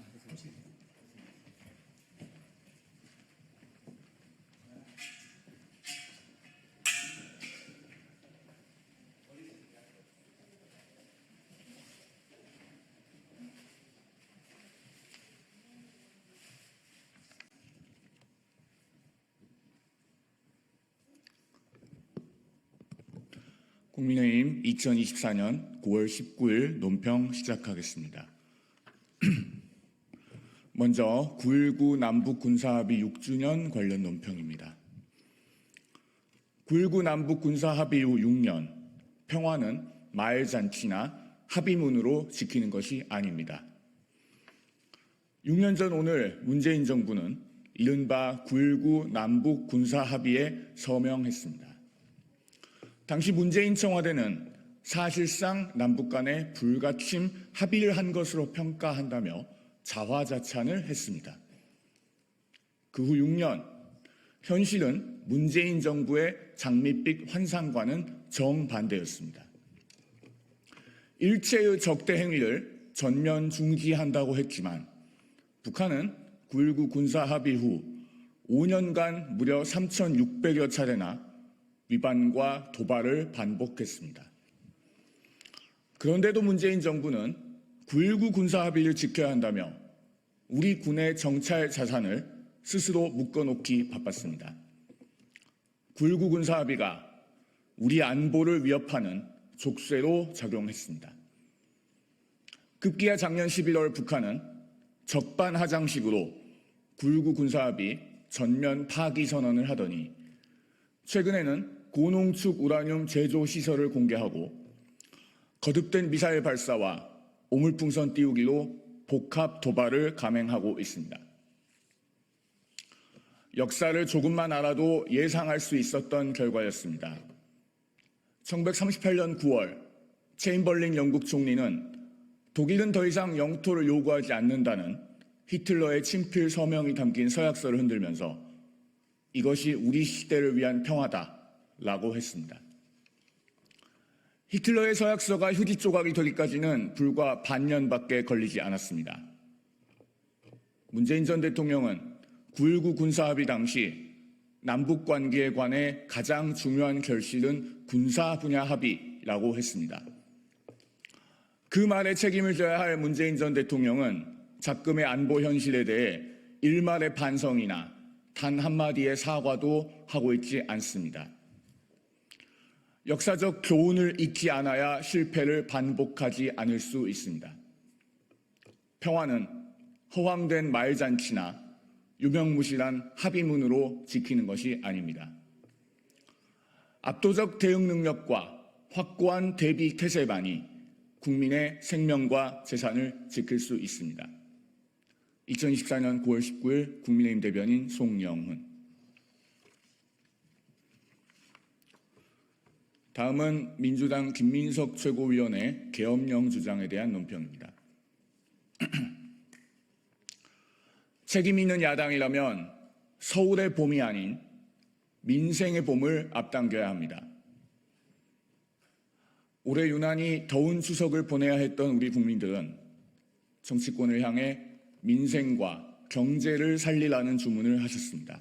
국민의힘 2024년 9월 19일 논평 시작하겠습니다. 먼저 9.19 남북 군사합의 6주년 관련 논평입니다. 9.19 남북 군사합의 이후 6년, 평화는 마을잔치나 합의문으로 지키는 것이 아닙니다. 6년 전 오늘 문재인 정부는 이른바 9.19 남북 군사합의에 서명했습니다. 당시 문재인 청와대는 사실상 남북 간에 불가침 합의를 한 것으로 평가한다며 자화자찬을 했습니다. 그 후 6년, 현실은 문재인 정부의 장밋빛 환상과는 정반대였습니다. 일체의 적대 행위를 전면 중지한다고 했지만 북한은 9.19 군사 합의 후 5년간 무려 3,600여 차례나 위반과 도발을 반복했습니다. 그런데도 문재인 정부는 9.19 군사 합의를 지켜야 한다며 우리 군의 정찰 자산을 스스로 묶어놓기 바빴습니다. 9.19 군사 합의가 우리 안보를 위협하는 족쇄로 작용했습니다. 급기야 작년 11월 북한은 적반하장식으로 9.19 군사 합의 전면 파기 선언을 하더니 최근에는 고농축 우라늄 제조 시설을 공개하고 거듭된 미사일 발사와 오물풍선 띄우기로 복합 도발을 감행하고 있습니다. 역사를 조금만 알아도 예상할 수 있었던 결과였습니다. 1938년 9월 체인벌린 영국 총리는 독일은 더 이상 영토를 요구하지 않는다는 히틀러의 친필 서명이 담긴 서약서를 흔들면서 이것이 우리 시대를 위한 평화다라고 했습니다. 히틀러의 서약서가 휴지 조각이 되기까지는 불과 반년밖에 걸리지 않았습니다. 문재인 전 대통령은 9.19 군사합의 당시 남북 관계에 관해 가장 중요한 결실은 군사 분야 합의라고 했습니다. 그 말에 책임을 져야 할 문재인 전 대통령은 작금의 안보 현실에 대해 일말의 반성이나 단 한마디의 사과도 하고 있지 않습니다. 역사적 교훈을 잊지 않아야 실패를 반복하지 않을 수 있습니다. 평화는 허황된 말잔치나 유명무실한 합의문으로 지키는 것이 아닙니다. 압도적 대응 능력과 확고한 대비 태세만이 국민의 생명과 재산을 지킬 수 있습니다. 2024년 9월 19일 국민의힘 대변인 송영훈. 다음은 민주당 김민석 최고위원의 계엄령 주장에 대한 논평입니다. 책임 있는 야당이라면 서울의 봄이 아닌 민생의 봄을 앞당겨야 합니다. 올해 유난히 더운 추석을 보내야 했던 우리 국민들은 정치권을 향해 민생과 경제를 살리라는 주문을 하셨습니다.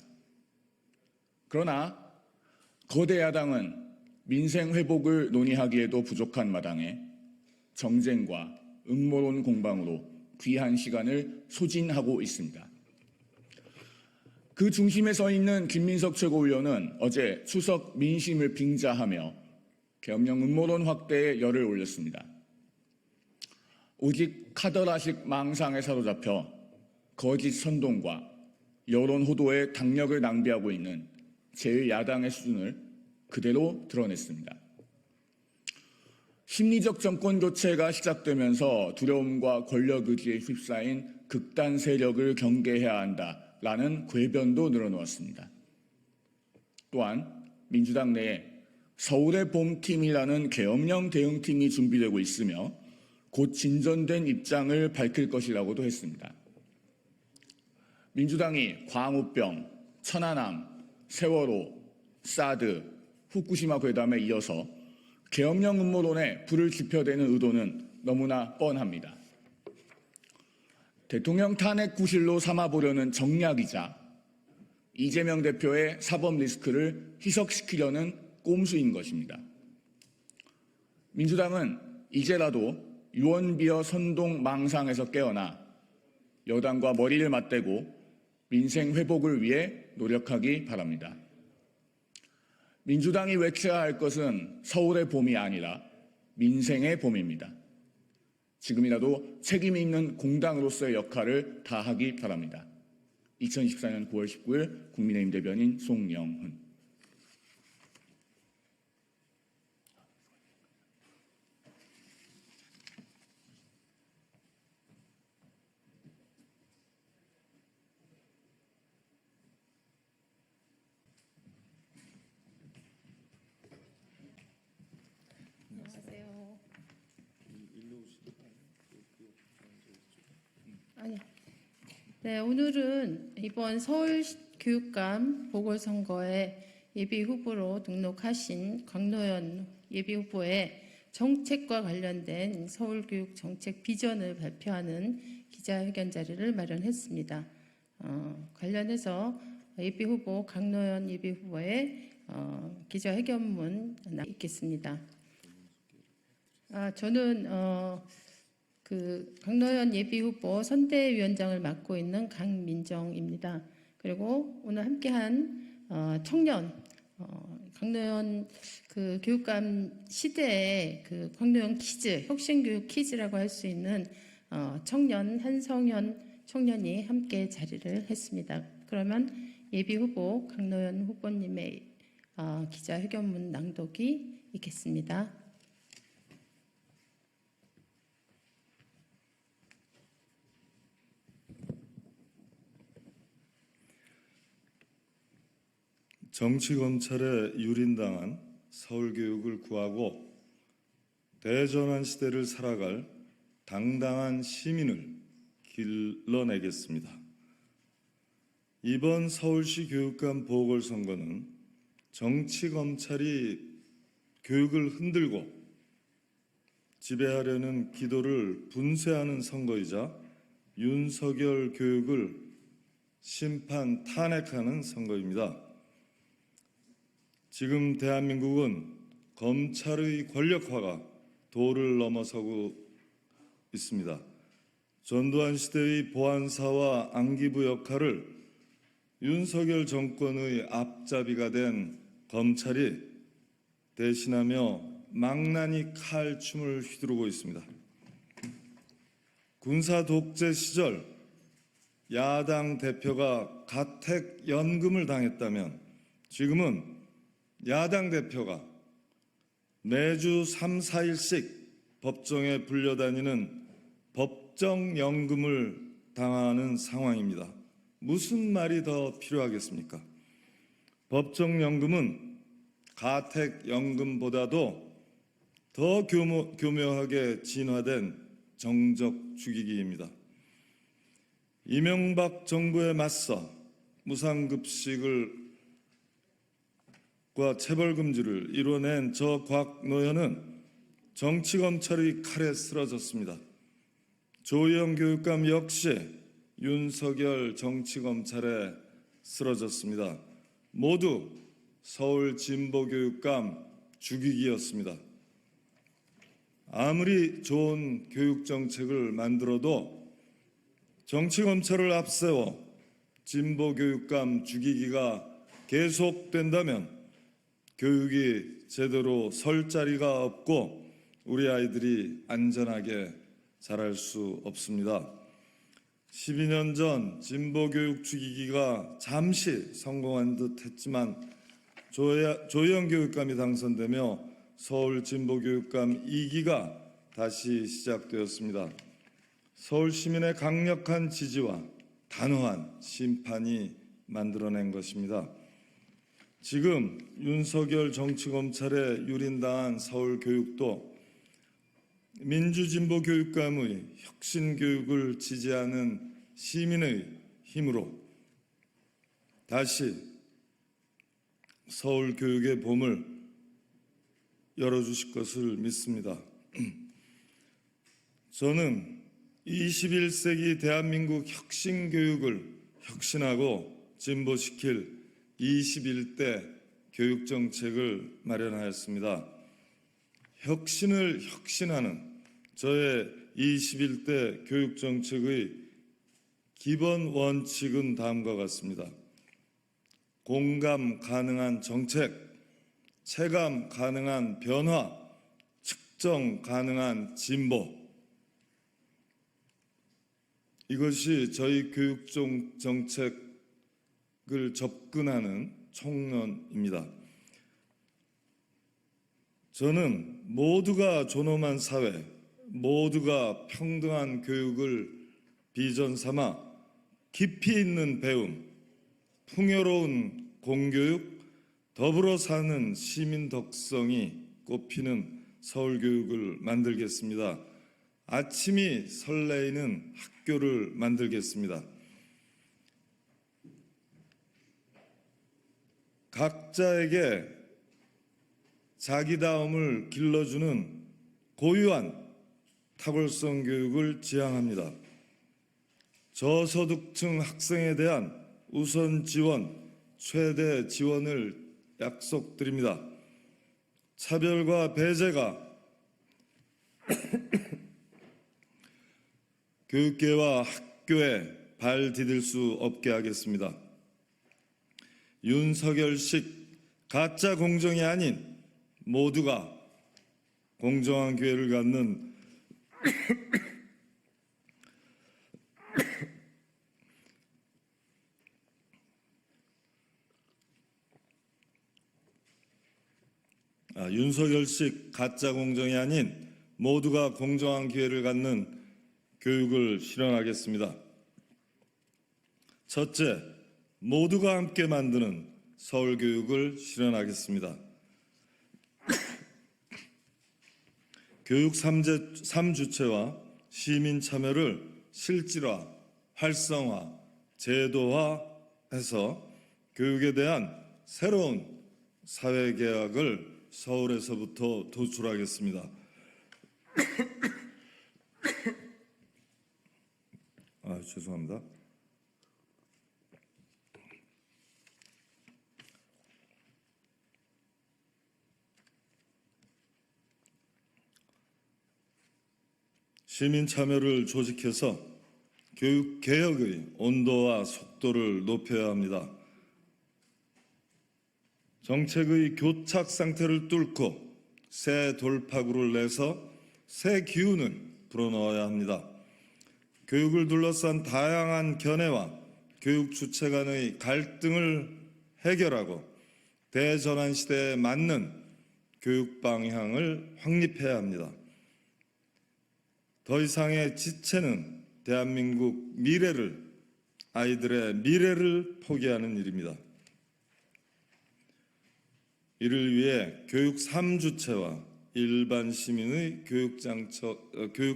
그러나 거대 야당은 민생 회복을 논의하기에도 부족한 마당에 정쟁과 음모론 공방으로 귀한 시간을 소진하고 있습니다. 그 중심에 서 있는 김민석 최고위원은 어제 추석 민심을 빙자하며 계엄령 음모론 확대에 열을 올렸습니다. 오직 카더라식 망상에 사로잡혀 거짓 선동과 여론 호도에 당력을 낭비하고 있는 제1야당의 수준을 그대로 드러냈습니다. 심리적 정권 교체가 시작되면서 두려움과 권력 의지에 휩싸인 극단 세력을 경계해야 한다라는 궤변도 늘어놓았습니다. 또한 민주당 내에 서울의 봄팀이라는 계엄령 대응팀이 준비되고 있으며 곧 진전된 입장을 밝힐 것이라고도 했습니다. 민주당이 광우병, 천안함, 세월호, 사드, 후쿠시마 괴담에 이어서 계엄령 음모론에 불을 지펴대는 의도는 너무나 뻔합니다. 대통령 탄핵 구실로 삼아보려는 정략이자 이재명 대표의 사법 리스크를 희석시키려는 꼼수인 것입니다. 민주당은 이제라도 유언비어 선동 망상에서 깨어나 여당과 머리를 맞대고 민생 회복을 위해 노력하기 바랍니다. 민주당이 외쳐야 할 것은 서울의 봄이 아니라 민생의 봄입니다. 지금이라도 책임 있는 공당으로서의 역할을 다하기 바랍니다. 2024년 9월 19일 국민의힘 대변인 송영훈. 네, 오늘은 이번 서울 교육감 보궐선거에 예비후보로 등록하신 강노연 예비후보의 정책과 관련된 서울교육정책 비전을 발표하는 기자회견 자리를 마련했습니다. 관련해서 예비후보 강노연 예비후보의 기자회견문 있겠습니다. 저는 그 강노연 예비후보 선대위원장을 맡고 있는 강민정입니다. 그리고 오늘 함께한 청년 강노연 그 교육감 시대의 그 강노연 키즈 혁신교육 키즈라고 할 수 있는 청년 한성현 청년이 함께 자리를 했습니다. 그러면 예비후보 강노연 후보님의 기자회견문 낭독이 있겠습니다. 정치검찰에 유린당한 서울교육을 구하고 대전환 시대를 살아갈 당당한 시민을 길러내겠습니다. 이번 서울시 교육감 보궐선거는 정치검찰이 교육을 흔들고 지배하려는 기도를 분쇄하는 선거이자 윤석열 교육을 심판 탄핵하는 선거입니다. 지금 대한민국은 검찰의 권력화가 도를 넘어서고 있습니다. 전두환 시대의 보안사와 안기부 역할을 윤석열 정권의 앞잡이가 된 검찰이 대신하며 망나니 칼춤을 휘두르고 있습니다. 군사 독재 시절 야당 대표가 가택연금을 당했다면 지금은 야당 대표가 매주 3, 4일씩 법정에 불려다니는 법정연금을 당하는 상황입니다. 무슨 말이 더 필요하겠습니까? 법정연금은 가택연금보다도 더 교묘하게 진화된 정적 죽이기입니다. 이명박 정부에 맞서 무상급식과 체벌금지를 이뤄낸 저 곽노연은 정치검찰의 칼에 쓰러졌습니다. 조희영 교육감 역시 윤석열 정치검찰에 쓰러졌습니다. 모두 서울 진보교육감 죽이기였습니다. 아무리 좋은 교육정책을 만들어도 정치검찰을 앞세워 진보교육감 죽이기가 계속된다면 교육이 제대로 설 자리가 없고 우리 아이들이 안전하게 자랄 수 없습니다. 12년 전 진보교육 죽이기가 잠시 성공한 듯 했지만 조희영 교육감이 당선되며 서울 진보교육감 2기가 다시 시작되었습니다. 서울 시민의 강력한 지지와 단호한 심판이 만들어낸 것입니다. 지금 윤석열 정치검찰에 유린당한 서울교육도 민주진보 교육감의 혁신교육을 지지하는 시민의 힘으로 다시 서울교육의 봄을 열어주실 것을 믿습니다. 저는 21세기 대한민국 혁신교육을 혁신하고 진보시킬 21대 교육정책을 마련하였습니다. 혁신을 혁신하는 저의 21대 교육정책의 기본 원칙은 다음과 같습니다. 공감 가능한 정책, 체감 가능한 변화, 측정 가능한 진보. 이것이 저희 교육정책을 접근하는 총론입니다. 저는 모두가 존엄한 사회, 모두가 평등한 교육을 비전 삼아 깊이 있는 배움, 풍요로운 공교육, 더불어 사는 시민 덕성이 꽃피는 서울교육을 만들겠습니다. 아침이 설레이는 학교를 만들겠습니다. 각자에게 자기다움을 길러주는 고유한 탁월성 교육을 지향합니다. 저소득층 학생에 대한 우선 지원, 최대 지원을 약속드립니다. 차별과 배제가 교육계와 학교에 발 디딜 수 없게 하겠습니다. 윤석열식 가짜 공정이 아닌 모두가 공정한 기회를 갖는 윤석열식 가짜 공정이 아닌 모두가 공정한 기회를 갖는 교육을 실현하겠습니다. 첫째, 모두가 함께 만드는 서울교육을 실현하겠습니다. 교육 3주체와 시민 참여를 실질화, 활성화, 제도화해서 교육에 대한 새로운 사회계약을 서울에서부터 도출하겠습니다. 죄송합니다. 시민 참여를 조직해서 교육 개혁의 온도와 속도를 높여야 합니다. 정책의 교착 상태를 뚫고 새 돌파구를 내서 새 기운을 불어넣어야 합니다. 교육을 둘러싼 다양한 견해와 교육 주체 간의 갈등을 해결하고 대전환 시대에 맞는 교육 방향을 확립해야 합니다. 더 이상의 지체는 대한민국 미래를, 아이들의 미래를 포기하는 일입니다. 이를 위해 교육 3주체와 일반 시민의 교육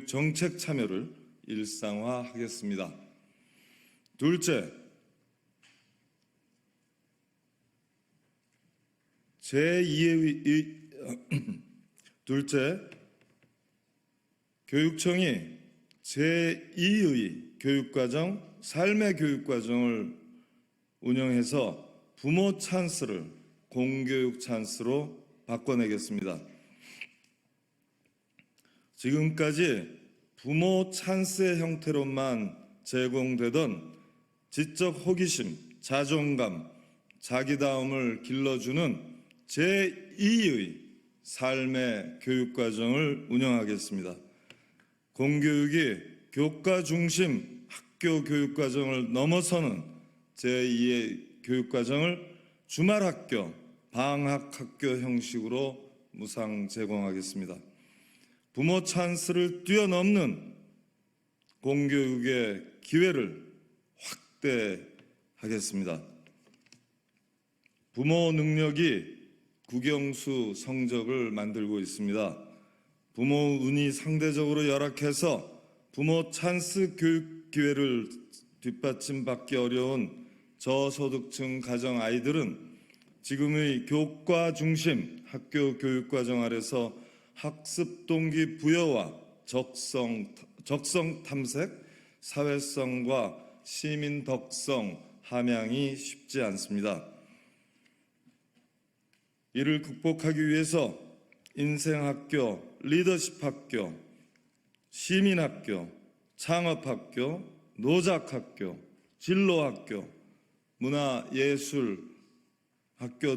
정책 참여를 일상화하겠습니다. 둘째, 교육청이 제2의 교육과정, 삶의 교육과정을 운영해서 부모 찬스를 공교육 찬스로 바꿔내겠습니다. 지금까지 부모 찬스의 형태로만 제공되던 지적 호기심, 자존감, 자기다움을 길러주는 제2의 삶의 교육과정을 운영하겠습니다. 공교육이 교과 중심 학교 교육과정을 넘어서는 제2의 교육과정을 주말학교, 방학학교 형식으로 무상 제공하겠습니다. 부모 찬스를 뛰어넘는 공교육의 기회를 확대하겠습니다. 부모 능력이 국영수 성적을 만들고 있습니다. 부모 운이 상대적으로 열악해서 부모 찬스 교육 기회를 뒷받침받기 어려운 저소득층 가정 아이들은 지금의 교과 중심 학교 교육과정 아래서 학습 동기 부여와 적성 탐색, 사회성과 시민 덕성 함양이 쉽지 않습니다. 이를 극복하기 위해서 인생학교, 리더십학교, 시민학교, 창업학교, 노작학교, 진로학교, 문화예술학교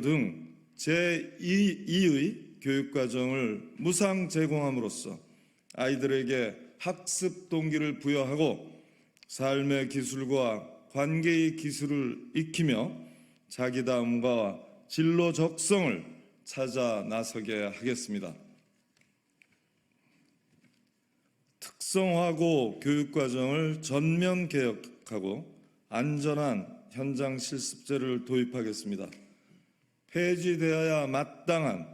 등 제2의 교육과정을 무상 제공함으로써 아이들에게 학습 동기를 부여하고 삶의 기술과 관계의 기술을 익히며 자기다움과 진로 적성을 찾아 나서게 하겠습니다. 특성화고 교육과정을 전면 개혁하고 안전한 현장 실습제를 도입하겠습니다. 폐지되어야 마땅한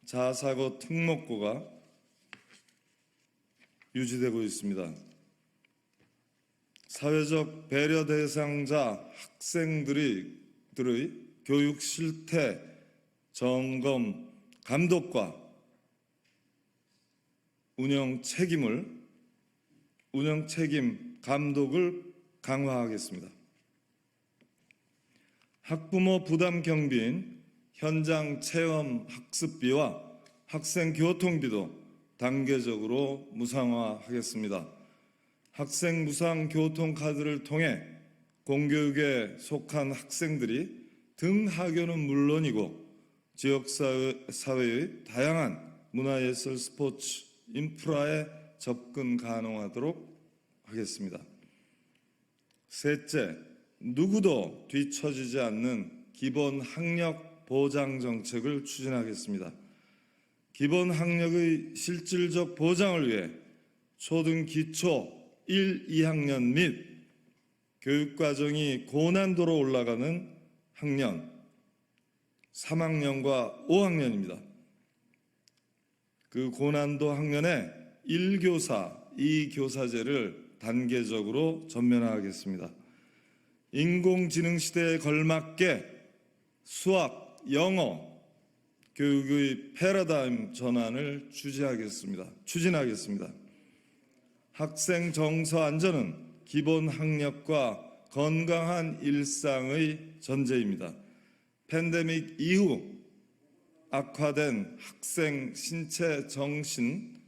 자사고 특목고가 유지되고 있습니다. 사회적 배려 대상자 학생들의 교육 실태 점검 감독과 운영 책임 감독을 강화하겠습니다. 학부모 부담 경비인 현장 체험 학습비와 학생 교통비도 단계적으로 무상화하겠습니다. 학생 무상 교통카드를 통해 공교육에 속한 학생들이 등하교는 물론이고 지역사회의 다양한 문화예술 스포츠 인프라에 접근 가능하도록 하겠습니다. 셋째, 누구도 뒤처지지 않는 기본 학력 보장 정책을 추진하겠습니다. 기본 학력의 실질적 보장을 위해 초등 기초 1, 2학년 및 교육과정이 고난도로 올라가는 학년 3학년과 5학년입니다. 그 고난도 학년에 1교사, 2교사제를 단계적으로 전면화하겠습니다. 인공지능 시대에 걸맞게 수학, 영어, 교육의 패러다임 전환을 추진하겠습니다. 학생 정서 안전은 기본 학력과 건강한 일상의 전제입니다. 팬데믹 이후 악화된 학생 신체 정신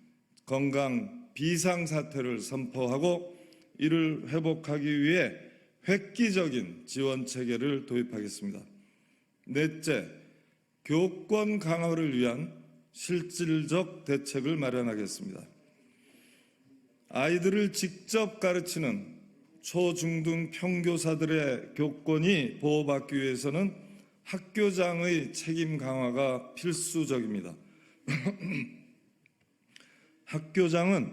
건강 비상사태를 선포하고 이를 회복하기 위해 획기적인 지원 체계를 도입하겠습니다. 넷째, 교권 강화를 위한 실질적 대책을 마련하겠습니다. 아이들을 직접 가르치는 초중등 평교사들의 교권이 보호받기 위해서는 학교장의 책임 강화가 필수적입니다. 학교장은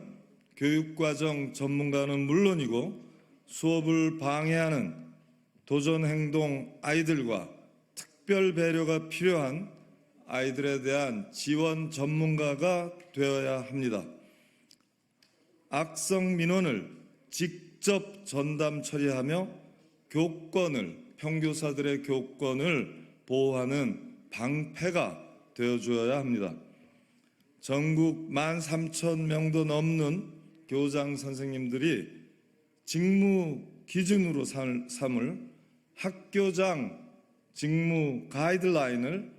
교육과정 전문가는 물론이고 수업을 방해하는 도전행동 아이들과 특별 배려가 필요한 아이들에 대한 지원 전문가가 되어야 합니다. 악성 민원을 직접 전담 처리하며 평교사들의 교권을 보호하는 방패가 되어주어야 합니다. 전국 13,000명도 넘는 교장 선생님들이 직무 기준으로 삼을 학교장 직무 가이드라인을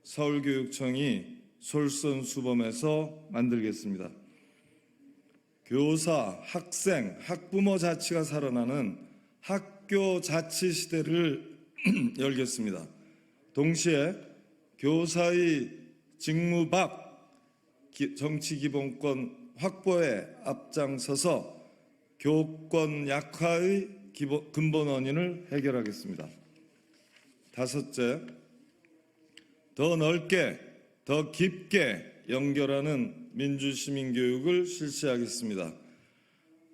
서울교육청이 솔선수범해서 만들겠습니다. 교사, 학생, 학부모 자치가 살아나는 학교 자치 시대를 열겠습니다. 동시에 교사의 직무 밖 정치기본권 확보에 앞장서서 교권 약화의 근본 원인을 해결하겠습니다. 다섯째, 더 넓게, 더 깊게 연결하는 민주시민교육을 실시하겠습니다.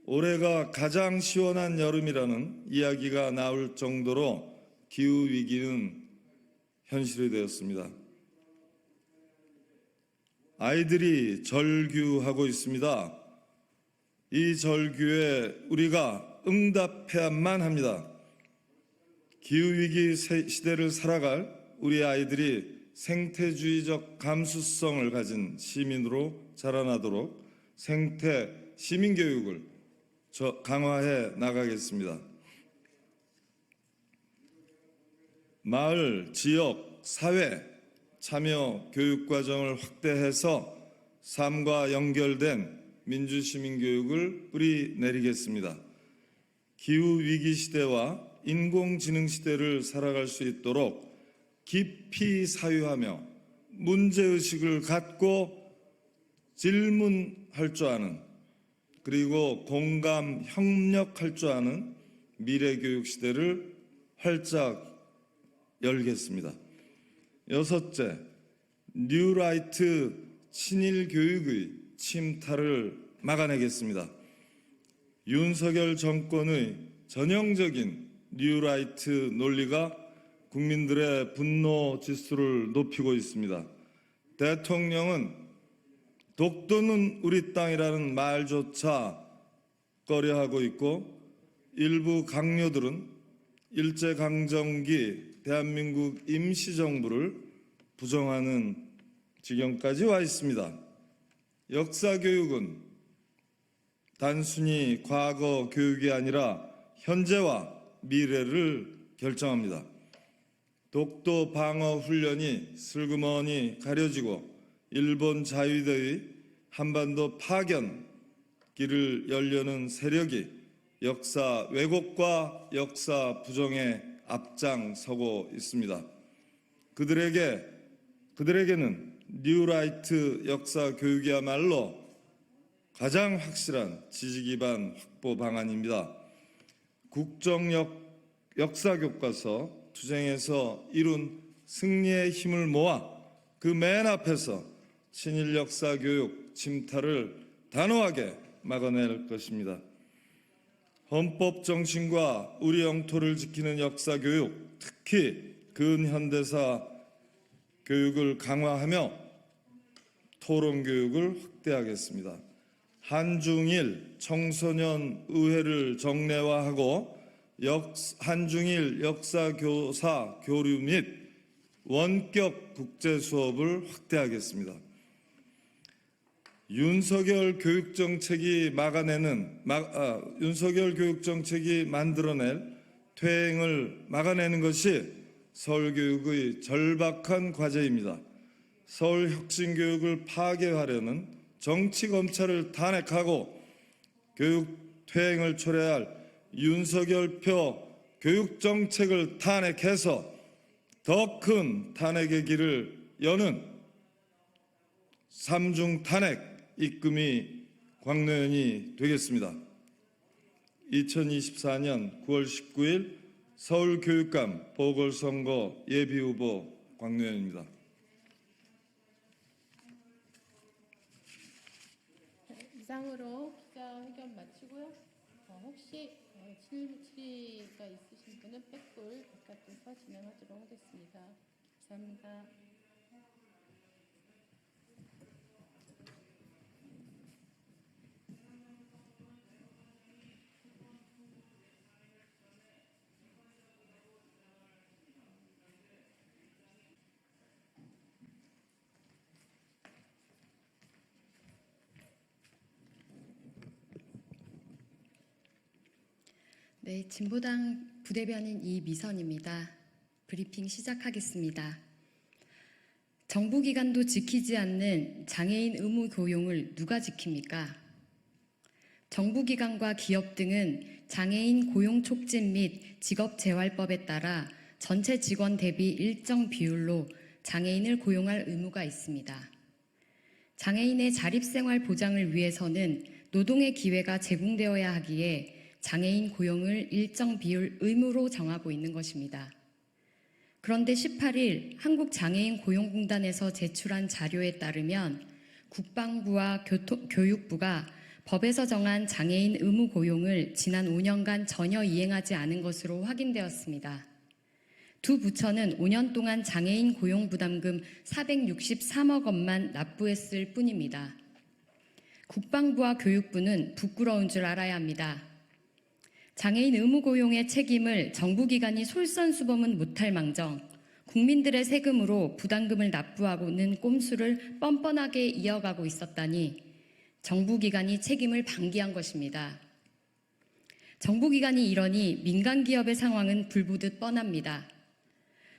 올해가 가장 시원한 여름이라는 이야기가 나올 정도로 기후위기는 현실이 되었습니다. 아이들이 절규하고 있습니다. 이 절규에 우리가 응답해야만 합니다. 기후위기 시대를 살아갈 우리 아이들이 생태주의적 감수성을 가진 시민으로 자라나도록 생태 시민교육을 강화해 나가겠습니다. 마을, 지역, 사회 참여 교육과정을 확대해서 삶과 연결된 민주시민교육을 뿌리내리겠습니다. 기후위기 시대와 인공지능 시대를 살아갈 수 있도록 깊이 사유하며 문제의식을 갖고 질문할 줄 아는 그리고 공감, 협력할 줄 아는 미래교육 시대를 활짝 열겠습니다. 여섯째, 뉴라이트 친일 교육의 침탈을 막아내겠습니다. 윤석열 정권의 전형적인 뉴라이트 논리가 국민들의 분노 지수를 높이고 있습니다. 대통령은 독도는 우리 땅이라는 말조차 꺼려하고 있고 일부 강요들은 일제강점기 대한민국 임시정부를 부정하는 지경까지 와 있습니다. 역사교육은 단순히 과거 교육이 아니라 현재와 미래를 결정합니다. 독도 방어 훈련이 슬그머니 가려지고 일본 자위대의 한반도 파견 길을 열려는 세력이 역사 왜곡과 역사 부정에 앞장서고 있습니다. 그들에게는 뉴라이트 역사 교육이야말로 가장 확실한 지지 기반 확보 방안입니다. 역사 교과서 투쟁에서 이룬 승리의 힘을 모아 그 맨 앞에서 친일 역사 교육 침탈을 단호하게 막아낼 것입니다. 헌법 정신과 우리 영토를 지키는 역사 교육, 특히 근현대사 교육을 강화하며 토론 교육을 확대하겠습니다. 한중일 청소년 의회를 정례화하고 한중일 역사교사 교류 및 원격 국제 수업을 확대하겠습니다. 윤석열 교육정책이 만들어낼 퇴행을 막아내는 것이 서울교육의 절박한 과제입니다. 서울혁신교육을 파괴하려는 정치검찰을 탄핵하고 교육 퇴행을 초래할 윤석열표 교육정책을 탄핵해서 더 큰 탄핵의 길을 여는 삼중 탄핵 입금이 광노연이 되겠습니다. 2024년 9월 19일 서울교육감 보궐선거 예비후보 광노연입니다. 이상으로 기자회견 마치고요. 혹시 질의가 있으신 분은 백돌 바깥에서 진행하도록 하겠습니다. 감사합니다. 네, 진보당 부대변인 이미선입니다. 브리핑 시작하겠습니다. 정부기관도 지키지 않는 장애인 의무 고용을 누가 지킵니까? 정부기관과 기업 등은 장애인 고용 촉진 및 직업재활법에 따라 전체 직원 대비 일정 비율로 장애인을 고용할 의무가 있습니다. 장애인의 자립생활 보장을 위해서는 노동의 기회가 제공되어야 하기에 장애인 고용을 일정 비율 의무로 정하고 있는 것입니다. 그런데 18일 한국장애인 고용공단에서 제출한 자료에 따르면 국방부와 교육부가 법에서 정한 장애인 의무 고용을 지난 5년간 전혀 이행하지 않은 것으로 확인되었습니다. 두 부처는 5년 동안 장애인 고용 부담금 463억 원만 납부했을 뿐입니다. 국방부와 교육부는 부끄러운 줄 알아야 합니다. 장애인 의무 고용의 책임을 정부기관이 솔선수범은 못할 망정 국민들의 세금으로 부담금을 납부하고는 꼼수를 뻔뻔하게 이어가고 있었다니 정부기관이 책임을 방기한 것입니다. 정부기관이 이러니 민간기업의 상황은 불보듯 뻔합니다.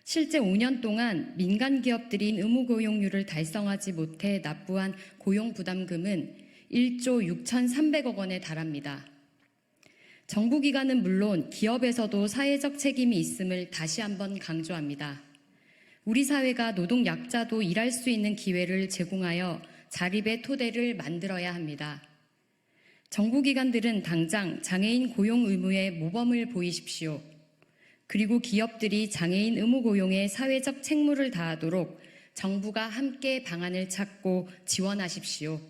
실제 5년 동안 민간기업들이 의무고용률을 달성하지 못해 납부한 고용부담금은 1조 6,300억 원에 달합니다. 정부기관은 물론 기업에서도 사회적 책임이 있음을 다시 한번 강조합니다. 우리 사회가 노동 약자도 일할 수 있는 기회를 제공하여 자립의 토대를 만들어야 합니다. 정부기관들은 당장 장애인 고용 의무에 모범을 보이십시오. 그리고 기업들이 장애인 의무 고용에 사회적 책무를 다하도록 정부가 함께 방안을 찾고 지원하십시오.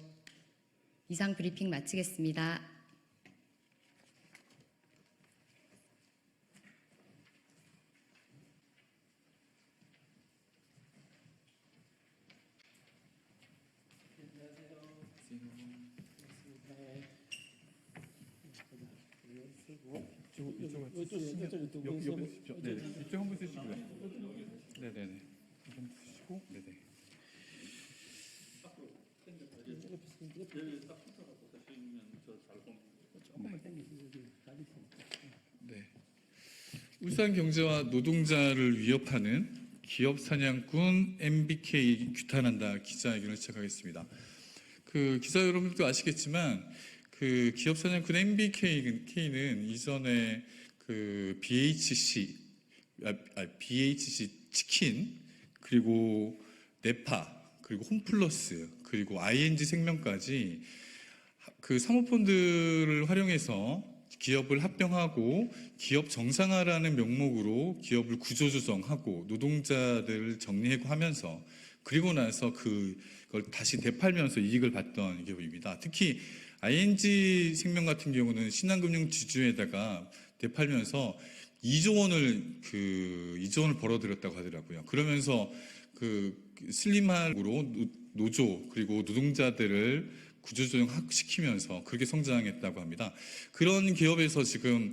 이상 브리핑 마치겠습니다. 이쪽 한번 쓰시고요. 네네네. 좀 쓰시고, 네네. 네. 울산 경제와 노동자를 위협하는 기업 사냥꾼 MBK 규탄한다 기자회견을 시작하겠습니다. 그 기자 여러분들도 아시겠지만 그 기업 사냥꾼 MBK는 이전에 그 BHC 치킨 그리고 네파 그리고 홈플러스 그리고 ING 생명까지 그 사모펀드를 활용해서 기업을 합병하고 기업 정상화라는 명목으로 기업을 구조조정하고 노동자들을 정리하고 하면서 그리고 나서 그걸 다시 되팔면서 이익을 봤던 기업입니다. 특히 ING 생명 같은 경우는 신한금융 지주에다가 되팔면서 2조 원을 벌어들였다고 하더라고요. 그러면서 그 슬림함으로 노조 그리고 노동자들을 구조조정 시키면서 그렇게 성장했다고 합니다. 그런 기업에서 지금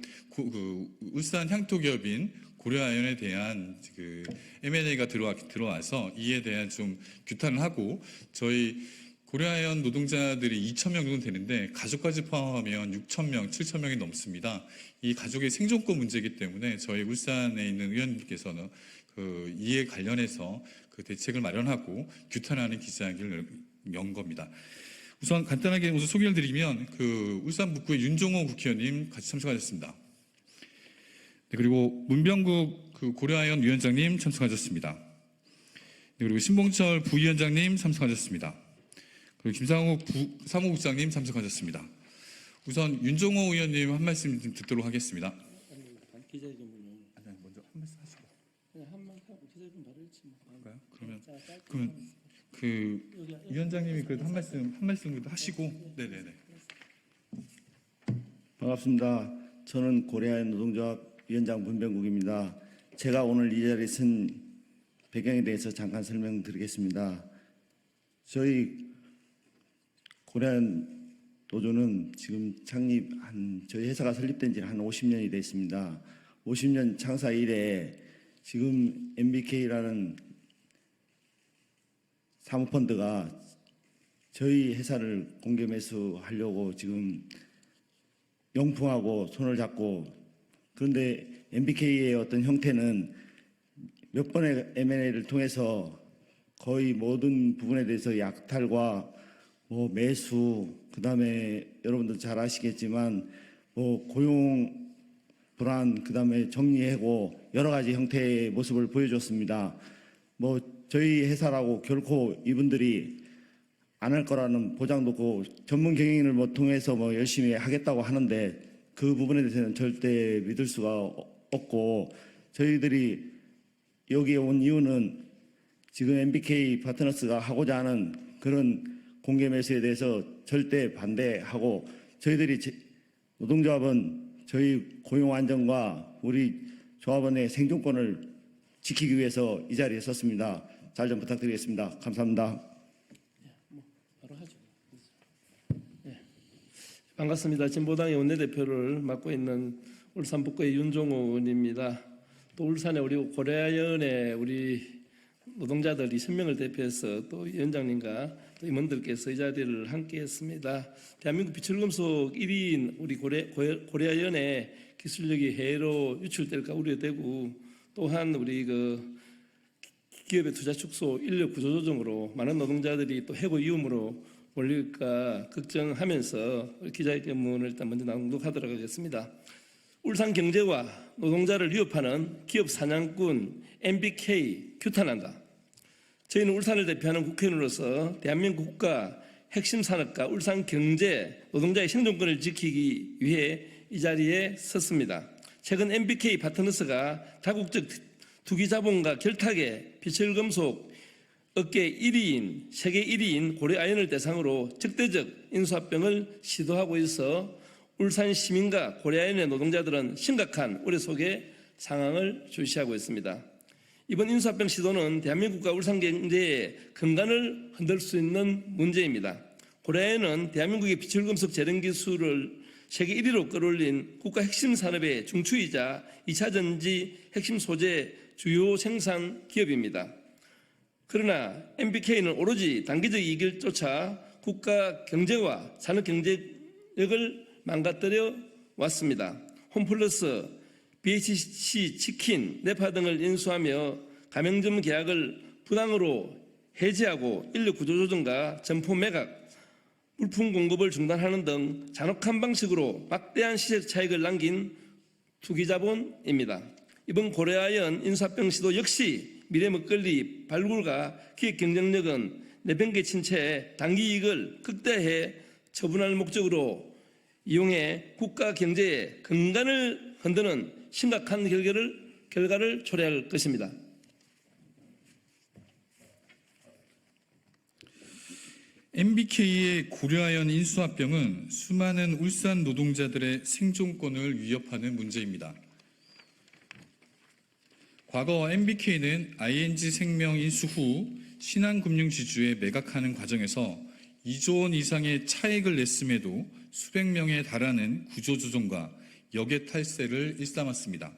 울산 향토 기업인 고려아연에 대한 그 M&A가 들어와서 이에 대한 좀 규탄을 하고 저희 고려아연 노동자들이 2,000명 정도 되는데 가족까지 포함하면 6,000명, 7,000명이 넘습니다. 이 가족의 생존권 문제이기 때문에 저희 울산에 있는 의원님께서는 이에 관련해서 그 대책을 마련하고 규탄하는 기자회견을 연 겁니다. 우선 간단하게 우선 소개를 드리면 그 울산 북구의 윤종호 국회의원님 같이 참석하셨습니다. 네, 그리고 문병국 그 고려아연 위원장님 참석하셨습니다. 네, 그리고 신봉철 부위원장님 참석하셨습니다. 그리고 김상욱 사무국장님 참석하셨습니다. 우선 윤종호 의원님 한 말씀 좀 듣도록 하겠습니다. 먼저 한 말씀 하시고. 그러면 그 위원장님이 그래도 한 말씀 하시고, 네네네. 반갑습니다. 저는 고려아연 노동조합 위원장 문병국입니다. 제가 오늘 이 자리에 선 배경에 대해서 잠깐 설명드리겠습니다. 저희 고려아연 노조는 지금 저희 회사가 설립된 지는 한 50년이 됐습니다. 50년 창사 이래 지금 MBK라는 사모펀드가 저희 회사를 공개 매수하려고 지금 영풍하고 손을 잡고, 그런데 MBK의 어떤 형태는 몇 번의 M&A를 통해서 거의 모든 부분에 대해서 약탈과 매수, 그다음에 여러분들 잘 아시겠지만 고용 불안, 그다음에 정리해고 여러 가지 형태의 모습을 보여줬습니다. 저희 회사라고 결코 이분들이 안 할 거라는 보장도 없고 전문 경영인을 통해서 열심히 하겠다고 하는데 그 부분에 대해서는 절대 믿을 수가 없고, 저희들이 여기에 온 이유는 지금 MBK 파트너스가 하고자 하는 그런 공개 매수에 대해서 절대 반대하고, 저희들이 노동조합은 저희 고용 안정과 우리 조합원의 생존권을 지키기 위해서 이 자리에 섰습니다. 잘 좀 부탁드리겠습니다. 감사합니다. 반갑습니다. 진보당의 원내대표를 맡고 있는 울산 북구의 윤종호 의원입니다. 또 울산의 우리 고려아연의 우리 노동자들 2000명을 대표해서 또 위원장님과 또 임원들께서 이 자리를 함께했습니다. 대한민국 비철금속 1위인 우리 고려아연의 기술력이 해외로 유출될까 우려되고, 또한 우리 기업의 투자 축소, 인력 구조 조정으로 많은 노동자들이 또 해고 이음으로 몰릴까 걱정하면서 기자회견문을 일단 먼저 낭독하도록 하겠습니다. 울산 경제와 노동자를 위협하는 기업 사냥꾼 MBK 규탄한다. 저희는 울산을 대표하는 국회의원으로서 대한민국 국가 핵심 산업과 울산 경제 노동자의 생존권을 지키기 위해 이 자리에 섰습니다. 최근 MBK 파트너스가 다국적 투기자본과 결탁에 비철금속 업계 1위인, 세계 1위인 고려아연을 대상으로 적대적 인수합병을 시도하고 있어 울산 시민과 고려아연의 노동자들은 심각한 우려 속에 상황을 주시하고 있습니다. 이번 인수합병 시도는 대한민국과 울산 경제의 근간을 흔들 수 있는 문제입니다. 고려아연은 대한민국의 비철금속 재련 기술을 세계 1위로 끌어올린 국가 핵심 산업의 중추이자 2차 전지 핵심 소재 주요 생산 기업입니다. 그러나 MBK는 오로지 단기적 이익을 쫓아 국가 경제와 산업 경제력을 망가뜨려 왔습니다. 홈플러스, BHC 치킨, 네파 등을 인수하며 가맹점 계약을 부당으로 해지하고 인력 구조 조정과 점포 매각, 물품 공급을 중단하는 등 잔혹한 방식으로 막대한 시세 차익을 남긴 투기자본입니다. 이번 고려아연 인수합병 시도 역시 미래 먹거리 발굴과 기획 경쟁력은 내변개친 채 단기 이익을 극대화해 처분할 목적으로 이용해 국가 경제의 근간을 흔드는 심각한 결과를 초래할 것입니다. MBK의 고려아연 인수합병은 수많은 울산 노동자들의 생존권을 위협하는 문제입니다. 과거 MBK는 ING 생명 인수 후 신한금융지주에 매각하는 과정에서 2조 원 이상의 차익을 냈음에도 수백 명에 달하는 구조조정과 역의 탈세를 일삼았습니다.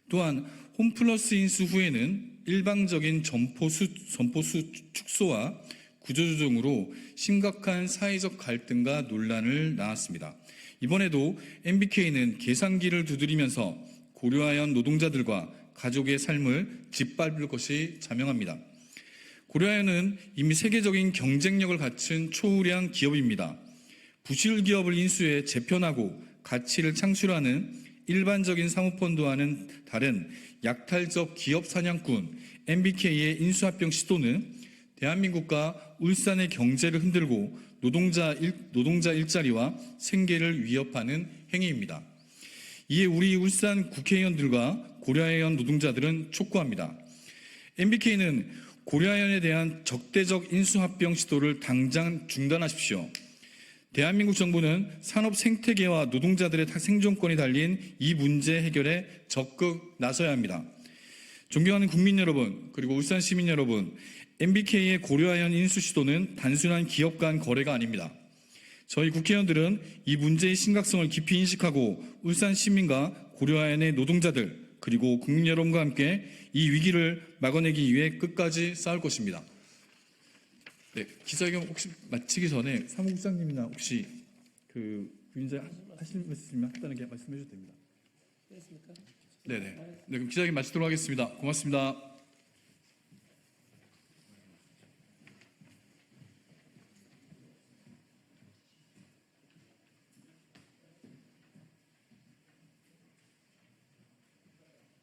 또한 홈플러스 인수 후에는 일방적인 점포수 축소와 구조조정으로 심각한 사회적 갈등과 논란을 낳았습니다. 이번에도 MBK는 계산기를 두드리면서 고려아연 노동자들과 가족의 삶을 짓밟을 것이 자명합니다. 고려아연은 이미 세계적인 경쟁력을 갖춘 초우량 기업입니다. 부실 기업을 인수해 재편하고 가치를 창출하는 일반적인 사모펀드와는 다른 약탈적 기업 사냥꾼 MBK의 인수합병 시도는 대한민국과 울산의 경제를 흔들고 노동자 일자리와 생계를 위협하는 행위입니다. 이에 우리 울산 국회의원들과 고려아연 노동자들은 촉구합니다. MBK는 고려아연에 대한 적대적 인수합병 시도를 당장 중단하십시오. 대한민국 정부는 산업 생태계와 노동자들의 생존권이 달린 이 문제 해결에 적극 나서야 합니다. 존경하는 국민 여러분, 그리고 울산 시민 여러분, MBK의 고려아연 인수 시도는 단순한 기업 간 거래가 아닙니다. 저희 국회의원들은 이 문제의 심각성을 깊이 인식하고 울산 시민과 고려아연의 노동자들 그리고 국민 여러분과 함께 이 위기를 막아내기 위해 끝까지 싸울 것입니다. 네, 기자회견 혹시 마치기 전에 사무국장님이나 혹시 부인자 하실 말씀 있다는 게 말씀해 주셔도 됩니다. 네네. 네, 그럼 기자회견 마치도록 하겠습니다. 고맙습니다.